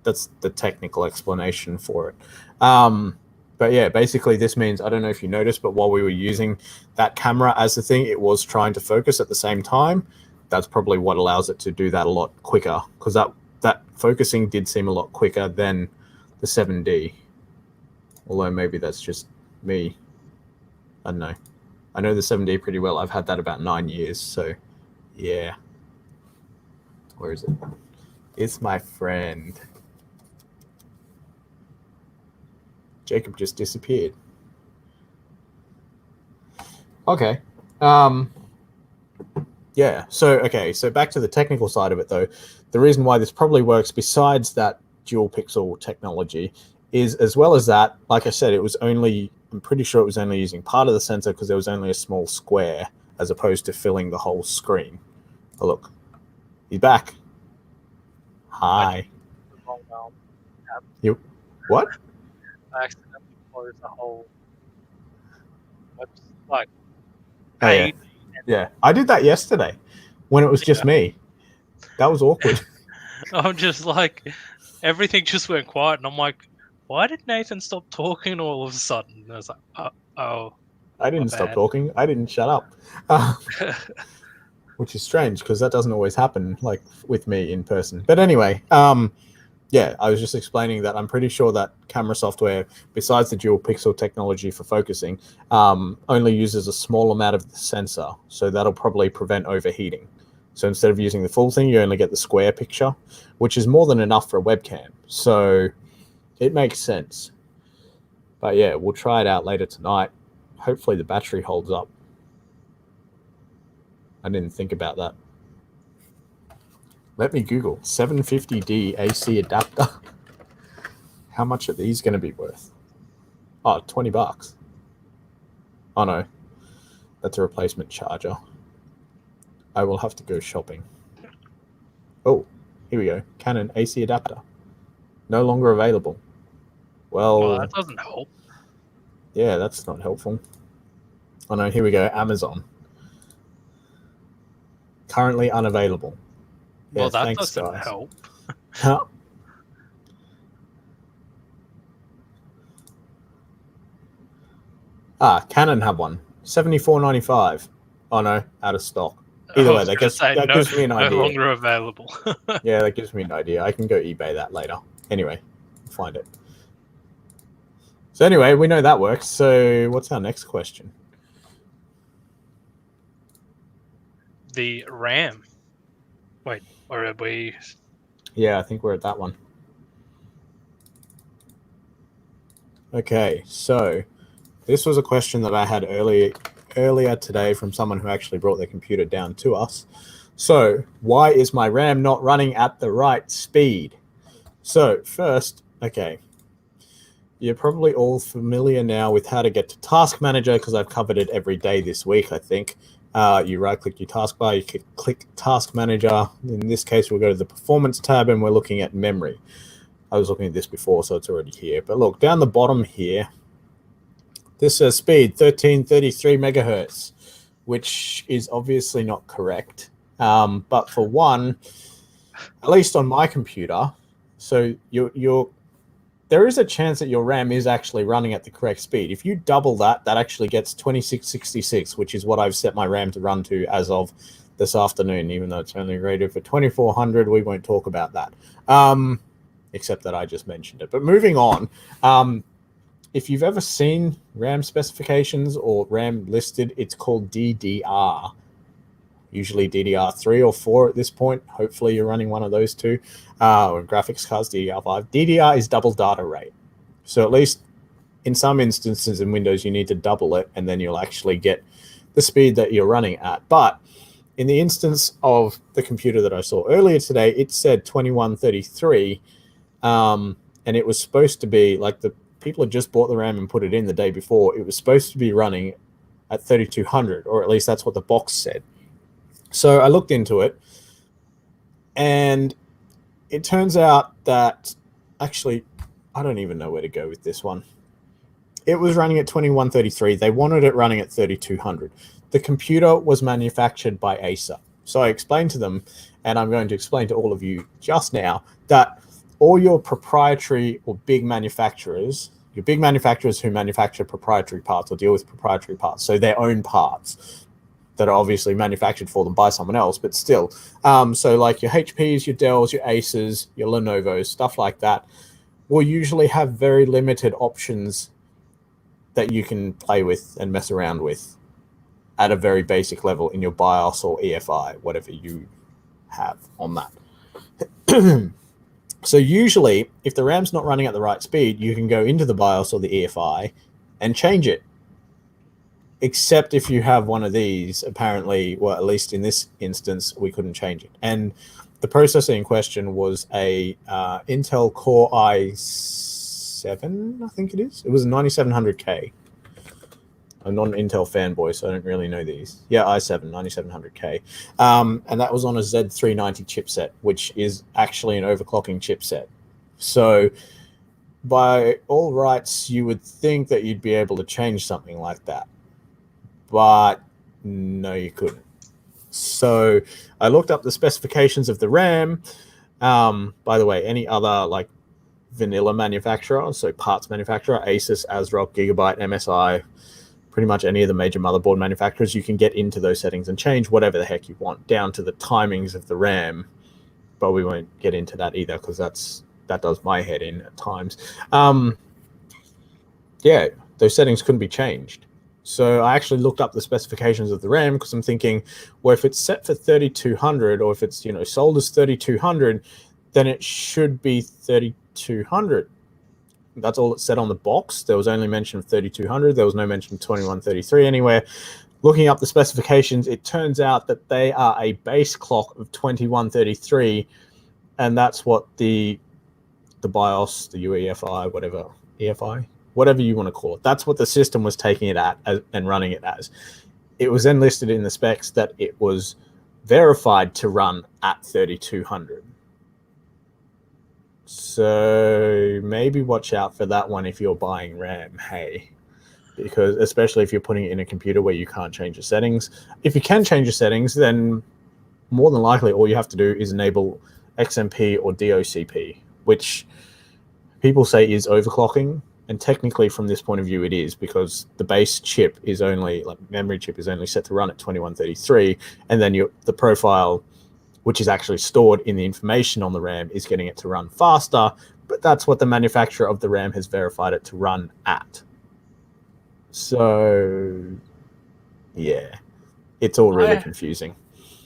That's the technical explanation for it. But yeah, basically this means, I don't know if you noticed, but while we were using that camera as the thing, it was trying to focus at the same time. That's probably what allows it to do that a lot quicker, because that focusing did seem a lot quicker than the 7D. Although maybe that's just me. I don't know. I know the 7D pretty well. I've had that about 9 years, so yeah. Where is it? It's my friend. Jacob just disappeared. Okay. Yeah. So back to the technical side of it, though. The reason why this probably works, besides that dual pixel technology, is as well as that, like I said, I'm pretty sure it was only using part of the sensor because there was only a small square as opposed to filling the whole screen. Oh, look. He's back. Hi. You what? I accidentally closed the whole website page. Oh, yeah, I did that yesterday when it was just me. That was awkward. I'm just like, everything just went quiet, and I'm like, why did Nathan stop talking all of a sudden? And I was like, oh. I didn't stop talking. I didn't shut up. Which is strange because that doesn't always happen like with me in person. But anyway, yeah, I was just explaining that I'm pretty sure that camera software, besides the dual pixel technology for focusing, only uses a small amount of the sensor. So that'll probably prevent overheating. So instead of using the full thing, you only get the square picture, which is more than enough for a webcam. So it makes sense. But yeah, we'll try it out later tonight. Hopefully the battery holds up. I didn't think about that. Let me Google 750D AC adapter. How much are these going to be worth? Oh, $20. Oh no, that's a replacement charger. I will have to go shopping. Oh, here we go. Canon AC adapter. No longer available. Well, that doesn't help. Yeah, that's not helpful. Oh no, here we go. Amazon. Currently unavailable. Well, Yeah, that thanks, doesn't guys. help. Huh? Canon have one. $74.95. Oh no, out of stock. Either way, that gives me an idea. No longer available. Yeah, that gives me an idea. I can go eBay that later. Anyway, find it. So anyway, we know that works. So what's our next question? The RAM. Wait, or are we? Yeah, I think we're at that one. Okay, so this was a question that I had earlier today from someone who actually brought their computer down to us. So why is my RAM not running at the right speed? So first, okay, you're probably all familiar now with how to get to Task Manager because I've covered it every day this week, I think. You right-click your taskbar, you can click Task Manager. In this case, we'll go to the Performance tab, and we're looking at memory. I was looking at this before, so it's already here. But look, down the bottom here, this says speed 1333 megahertz, which is obviously not correct. But for one, at least on my computer, so there is a chance that your RAM is actually running at the correct speed. If you double that, that actually gets 2666, which is what I've set my RAM to run to as of this afternoon, even though it's only rated for 2400. We won't talk about that, except that I just mentioned it. But moving on, if you've ever seen RAM specifications or RAM listed, it's called DDR. Usually DDR3 or 4 at this point. Hopefully you're running one of those two. Or graphics cards, DDR5. DDR is double data rate. So at least in some instances in Windows, you need to double it, and then you'll actually get the speed that you're running at. But in the instance of the computer that I saw earlier today, it said 2133, and it was supposed to be, like, the people had just bought the RAM and put it in the day before. It was supposed to be running at 3200, or at least that's what the box said. So I looked into it, and it turns out that, actually, I don't even know where to go with this one. It was running at 2133. They wanted it running at 3200. The computer was manufactured by Acer. So I explained to them, and I'm going to explain to all of you just now, that all your proprietary or big manufacturers, your big manufacturers who manufacture proprietary parts or deal with proprietary parts, so their own parts that are obviously manufactured for them by someone else, but still. So like your HPs, your Dells, your Aces, your Lenovo's, stuff like that, will usually have very limited options that you can play with and mess around with at a very basic level in your BIOS or EFI, whatever you have on that. So usually, if the RAM's not running at the right speed, you can go into the BIOS or the EFI and change it. Except if you have one of these, apparently, well, at least in this instance, we couldn't change it. And the processor in question was a Intel Core i7, I think it is. It was a 9700K. I'm not an Intel fanboy, so I don't really know these. Yeah, i7, 9700K. And that was on a Z390 chipset, which is actually an overclocking chipset. So by all rights, you would think that you'd be able to change something like that. But no, you couldn't. So I looked up the specifications of the RAM. By the way, any other like vanilla manufacturer, so parts manufacturer, Asus, ASRock, Gigabyte, MSI, pretty much any of the major motherboard manufacturers, you can get into those settings and change whatever the heck you want down to the timings of the RAM. But we won't get into that either because that does my head in at times. Yeah, those settings couldn't be changed. So I actually looked up the specifications of the RAM because I'm thinking, well, if it's set for 3200 or if it's, sold as 3200, then it should be 3200. That's all it said on the box. There was only mention of 3200. There was no mention of 2133 anywhere. Looking up the specifications, it turns out that they are a base clock of 2133, and that's what the BIOS, the UEFI, whatever you want to call it, that's what the system was taking it at and running it as. It was then listed in the specs that it was verified to run at 3200. So maybe watch out for that one if you're buying RAM, hey, because especially if you're putting it in a computer where you can't change your settings. If you can change your settings, then more than likely all you have to do is enable XMP or DOCP, which people say is overclocking. And technically from this point of view, it is, because the base chip is only, like memory chip is only set to run at 2133. And then the profile, which is actually stored in the information on the RAM, is getting it to run faster, but that's what the manufacturer of the RAM has verified it to run at. So, yeah, it's all really confusing.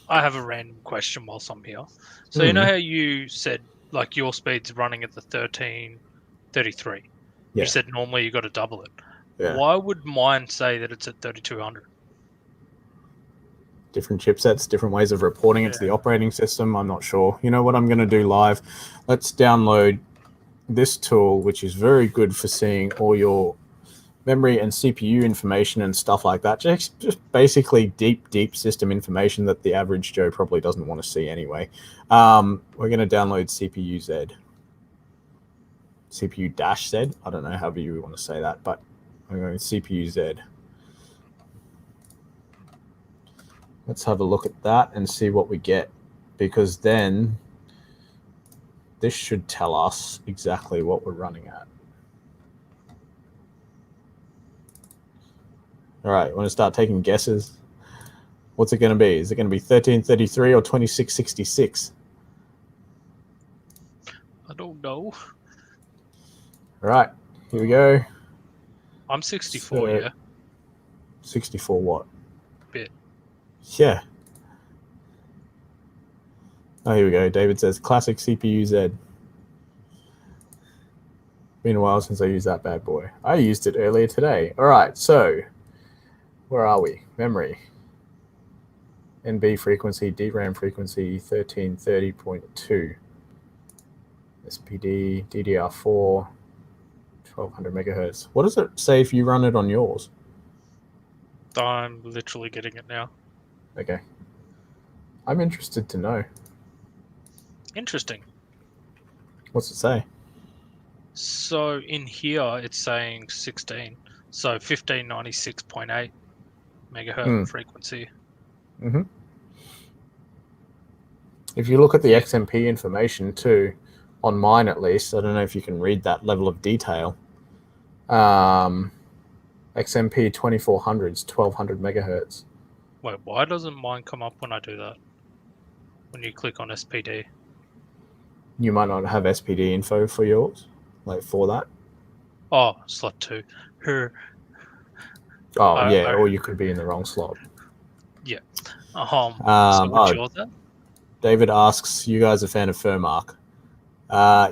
I have a random question whilst I'm here. So you know how you said like your speed's running at the 1333? Yeah. You said normally you got to double it. Yeah. Why would mine say that it's at 3200? Different chipsets, different ways of reporting it to the operating system. I'm not sure. You know what I'm going to do live? Let's download this tool, which is very good for seeing all your memory and CPU information and stuff like that. Just basically deep system information that the average Joe probably doesn't want to see anyway. We're going to download CPU-Z. CPU-Z. I don't know however you want to say that, but I'm going CPU-Z. Let's have a look at that and see what we get, because then this should tell us exactly what we're running at. All right, want to start taking guesses? What's it going to be? Is it going to be 1333 or 2666? I don't know. All right, here we go. I'm 64, so, yeah. 64 what? Bit. Yeah. Oh, here we go. David says, classic CPU-Z. Been a while since I used that bad boy. I used it earlier today. All right, so where are we? Memory. NB frequency, DRAM frequency, 1330.2. SPD, DDR4, 1200 megahertz. What does it say if you run it on yours? I'm literally getting it now. Okay. I'm interested to know. Interesting. What's it say? So in here it's saying 16. So 1596.8 megahertz frequency. Mm-hmm. If you look at the XMP information too, on mine at least, I don't know if you can read that level of detail. XMP 2400s, 1200 megahertz. Wait, why doesn't mine come up when I do that? When you click on SPD? You might not have SPD info for yours, like for that. Oh, slot 2. Her. Or you could be in the wrong slot. Yeah. So what's yours then? David asks, you guys a fan of Furmark?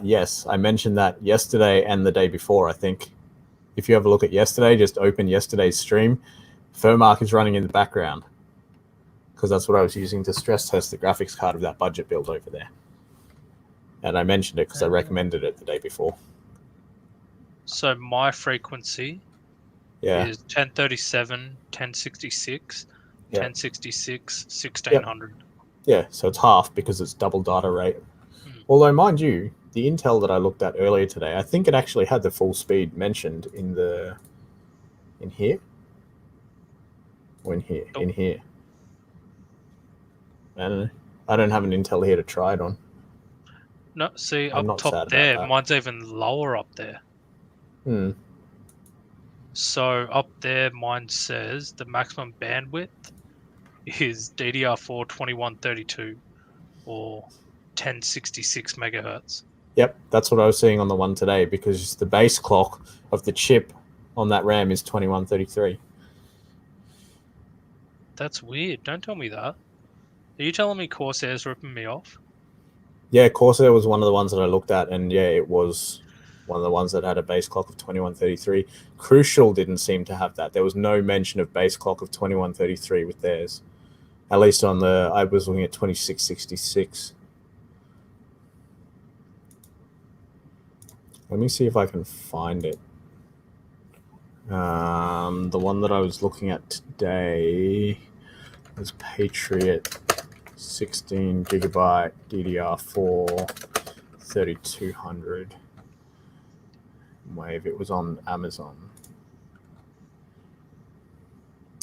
Yes, I mentioned that yesterday and the day before, I think. If you have a look at yesterday, just open yesterday's stream. Furmark is running in the background because that's what I was using to stress test the graphics card of that budget build over there. And I mentioned it because I recommended it the day before. So my frequency is 1037, 1066, 1066, 1600. Yeah, so it's half because it's double data rate. Although, mind you, the Intel that I looked at earlier today, I think it actually had the full speed mentioned in here. Or in here. Nope. In here. I don't know. I don't have an Intel here to try it on. No, see, I'm up top there, mine's even lower up there. So up there, mine says the maximum bandwidth is DDR4 2132 or 1066 megahertz. Yep, that's what I was seeing on the one today because the base clock of the chip on that RAM is 2133. That's weird. Don't tell me that. Are you telling me Corsair's ripping me off? Yeah, Corsair was one of the ones that I looked at, and yeah, it was one of the ones that had a base clock of 2133. Crucial didn't seem to have that. There was no mention of base clock of 2133 with theirs. At least on I was looking at 2666. Let me see if I can find it. The one that I was looking at today was Patriot 16 gigabyte DDR4 3200 wave. It was on Amazon.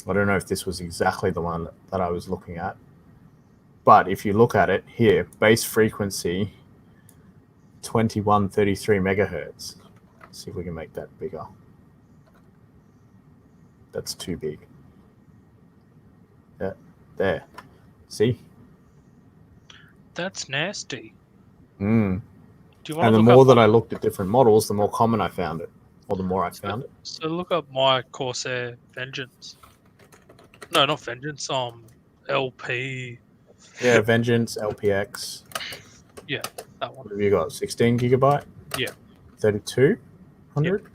I don't know if this was exactly the one that I was looking at, but if you look at it here, base frequency 2133 megahertz. Let's see if we can make that bigger. That's too big. Yeah, there. See? That's nasty. Do you want and the more that I looked at different models, the more common I found it, or the more I found it. So look up my Corsair Vengeance. No, not Vengeance. LP. Yeah, Vengeance, LPX. Yeah, that one. What have you got? 16 gigabyte? Yeah. 3200? Yep.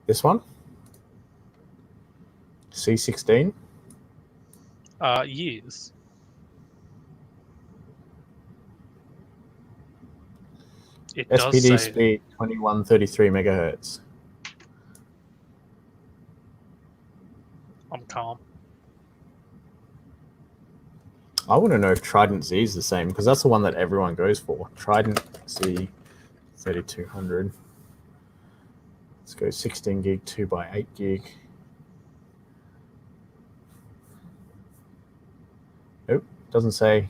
This one? C16? Years. It SPD does say speed 2133 megahertz. I'm calm. I want to know if Trident Z is the same because that's the one that everyone goes for. Trident Z 3200. Let's go 16 gig, 2x8 gig. Nope, doesn't say.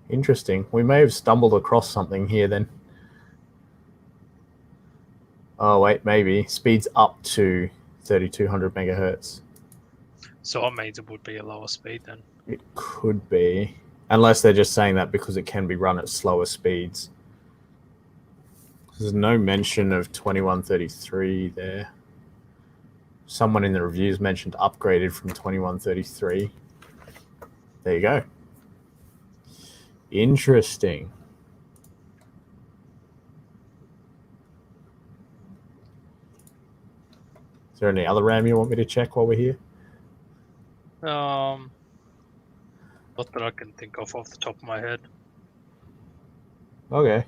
Interesting. We may have stumbled across something here then. Oh, wait, maybe. Speed's up to 3200 megahertz. So it means it would be a lower speed then? It could be. Unless they're just saying that because it can be run at slower speeds. There's no mention of 2133 there. Someone in the reviews mentioned upgraded from 2133. There you go. Interesting. Is there any other RAM you want me to check while we're here? Not that I can think of off the top of my head. Okay.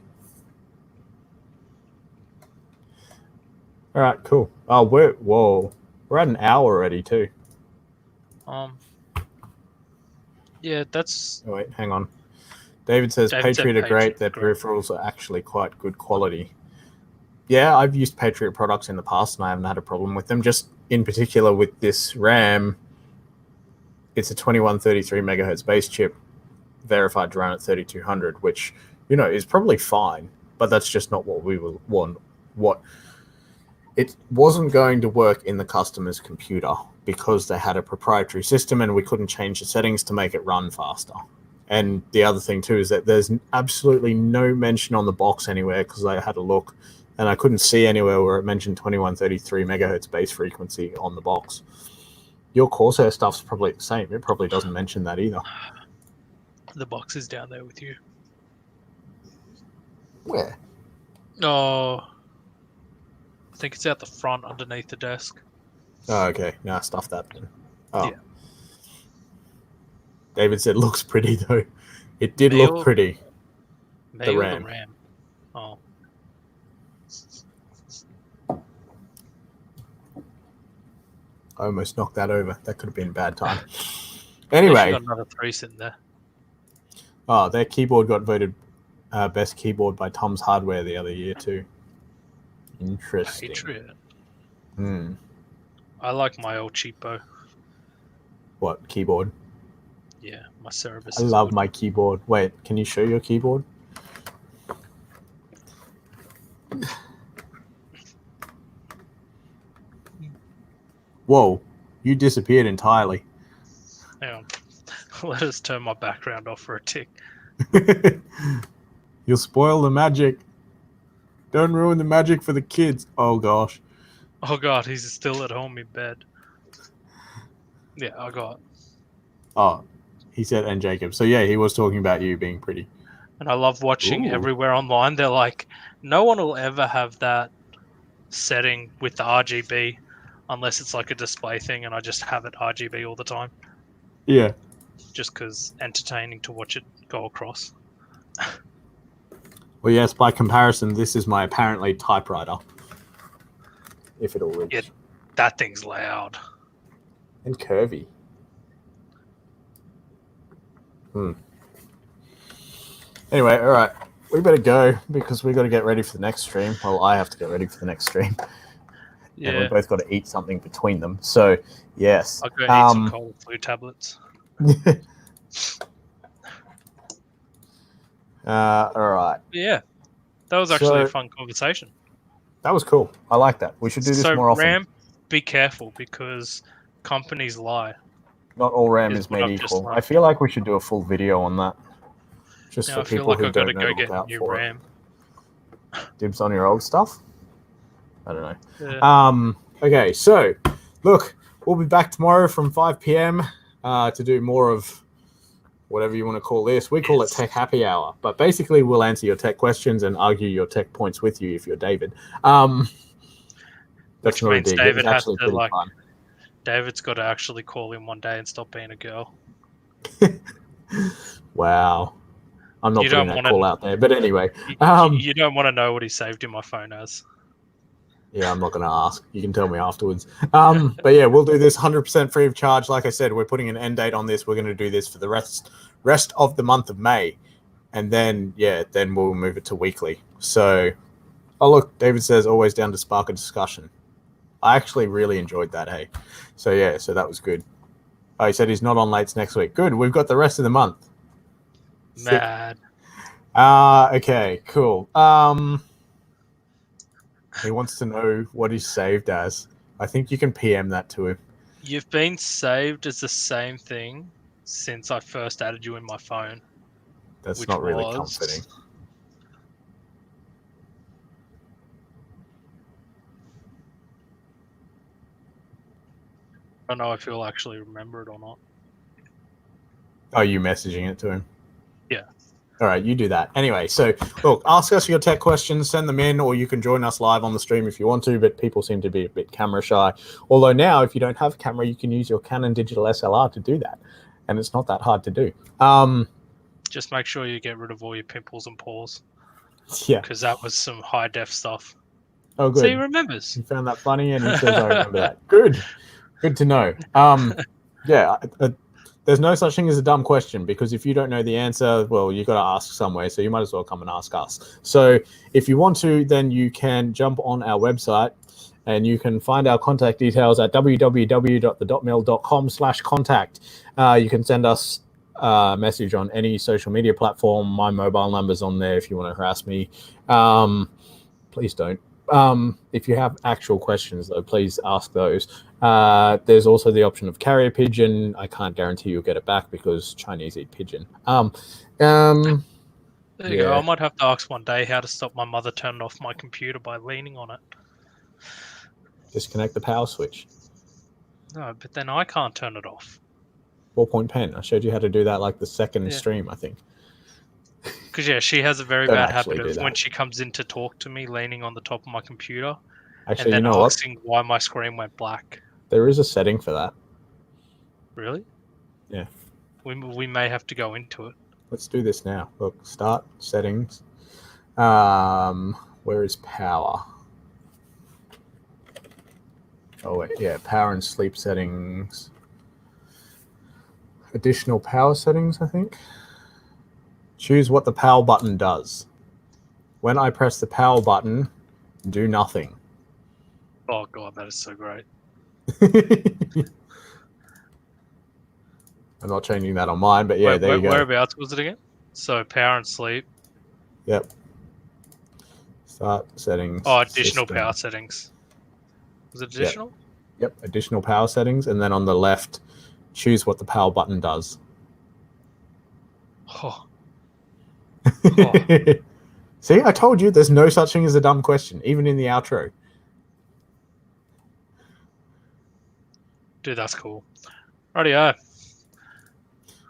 All right, cool. Oh, we're at an hour already too. Yeah, that's. Oh, wait, hang on. David says Patriot are great. Their peripherals are actually quite good quality. Yeah, I've used Patriot products in the past and I haven't had a problem with them. Just in particular with this RAM, it's a 2133 megahertz base chip verified to run at 3200, which is probably fine, but that's just not what we would want. What it wasn't going to work in the customer's computer because they had a proprietary system and we couldn't change the settings to make it run faster. And the other thing too is that there's absolutely no mention on the box anywhere, because I had a look and I couldn't see anywhere where it mentioned 2133 megahertz base frequency on the box. Your Corsair stuff's probably the same. It probably doesn't mention that either. The box is down there with you. Where? Oh, I think it's out the front underneath the desk. Oh, okay. Nah, stuff that then. Oh. Yeah. David said looks pretty though. It did look pretty. The RAM. Oh. I almost knocked that over. That could have been a bad time. Anyway. Got another 3 sitting there. Oh, their keyboard got voted best keyboard by Tom's Hardware the other year too. Interesting. Patriot. Hmm. I like my old cheapo. What, keyboard? Yeah, my Cerebus. I love my keyboard. Wait, can you show your keyboard? Whoa, you disappeared entirely. Hang on. Let us turn my background off for a tick. You'll spoil the magic. Don't ruin the magic for the kids. Oh, gosh. Oh, God, he's still at home in bed. Yeah, I got. Oh, he said, and Jacob. So, yeah, he was talking about you being pretty. And I love watching everywhere online. They're like, no one will ever have that setting with the RGB unless it's like a display thing, and I just have it RGB all the time. Yeah. Just because entertaining to watch it go across. Well, yes, by comparison, this is my apparently typewriter. If it'll reach. Yeah, that thing's loud. And curvy. Anyway, all right. We better go because we got to get ready for the next stream. Well, I have to get ready for the next stream. Yeah. And we both got to eat something between them. So, yes. I'll go eat some cold flu tablets. All right. Yeah. That was actually a fun conversation. That was cool. I like that. We should do this more often. RAM, be careful because companies lie. Not all RAM is made equal. I feel like we should do a full video on that. Just for people who don't know to look out for it. Dibs on your old stuff? I don't know. Yeah. Okay, so look, we'll be back tomorrow from 5 p.m. To do more of whatever you want to call this. We call it Tech Happy Hour, but basically we'll answer your tech questions and argue your tech points with you if you're David. That's not a dig. David has to like. Fun. David's got to actually call him one day and stop being a girl. Wow. I'm not putting that call out there, but anyway. You don't want to know what he saved in my phone as. Yeah, I'm not going to ask. You can tell me afterwards. But yeah, we'll do this 100% free of charge. Like I said, we're putting an end date on this. We're going to do this for the rest of the month of May. And then, then we'll move it to weekly. So, oh, look, David says always down to spark a discussion. I actually really enjoyed that, hey. So, yeah, so that was good. Oh, he said he's not on lates next week. Good, we've got the rest of the month. Mad. Okay, cool. He wants to know what he's saved as. I think you can PM that to him. You've been saved as the same thing since I first added you in my phone. That's not really comforting. I don't know if he'll actually remember it or not. Are you messaging it to him? Yeah. All right, you do that. Anyway, so look, ask us your tech questions, send them in, or you can join us live on the stream if you want to, but people seem to be a bit camera shy. Although now, if you don't have a camera, you can use your Canon digital SLR to do that, and it's not that hard to do. Just make sure you get rid of all your pimples and pores. Yeah. Because that was some high-def stuff. Oh, good. So he remembers. He found that funny, and he says, I remember that. Good. Good to know. There's no such thing as a dumb question, because if you don't know the answer, well, you've got to ask somewhere, so you might as well come and ask us. So if you want to, then you can jump on our website and you can find our contact details at www.thedotmill.com/contact. You can send us message on any social media platform. My mobile number's on there if you want to harass me. Please don't. If you have actual questions, though, please ask those. There's also the option of carrier pigeon. I can't guarantee you'll get it back because Chinese eat pigeon. There you go. I might have to ask one day how to stop my mother turning off my computer by leaning on it. Disconnect the power switch. No, but then I can't turn it off. 4-point pen. I showed you how to do that like the second stream, I think. Because, she has a very bad habit of when she comes in to talk to me, leaning on the top of my computer, actually, and then asking why my screen went black. There is a setting for that. Really? Yeah. We may have to go into it. Let's do this now. Look, start, settings. Where is power? Oh, wait, yeah, power and sleep settings. Additional power settings, I think. Choose what the power button does. When I press the power button, do nothing. Oh, God, that is so great. I'm not changing that on mine, but yeah, there you go. Whereabouts was it again? So power and sleep. Yep. Start settings. Oh, additional power settings. Was it additional? Yep, additional power settings. And then on the left, choose what the power button does. Oh. See, I told you there's no such thing as a dumb question, even in the outro. Dude, that's cool. Rightio.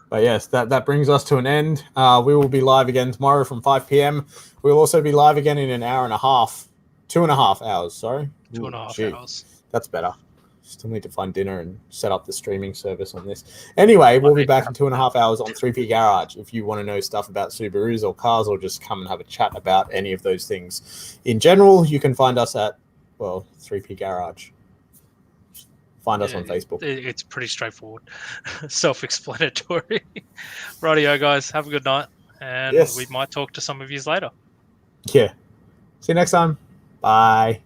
But yes, that brings us to an end. We will be live again tomorrow from 5 p.m. We'll also be live again in an hour and a half. 2.5 hours, sorry. 2.5 hours. That's better. Still need to find dinner and set up the streaming service on this. Anyway, we'll be back in 2.5 hours on 3P Garage. If you want to know stuff about Subarus or cars or just come and have a chat about any of those things in general, you can find us at, 3P Garage. Find us on Facebook. It's pretty straightforward. Self-explanatory. Rightio, guys. Have a good night. And we might talk to some of you later. Yeah. See you next time. Bye.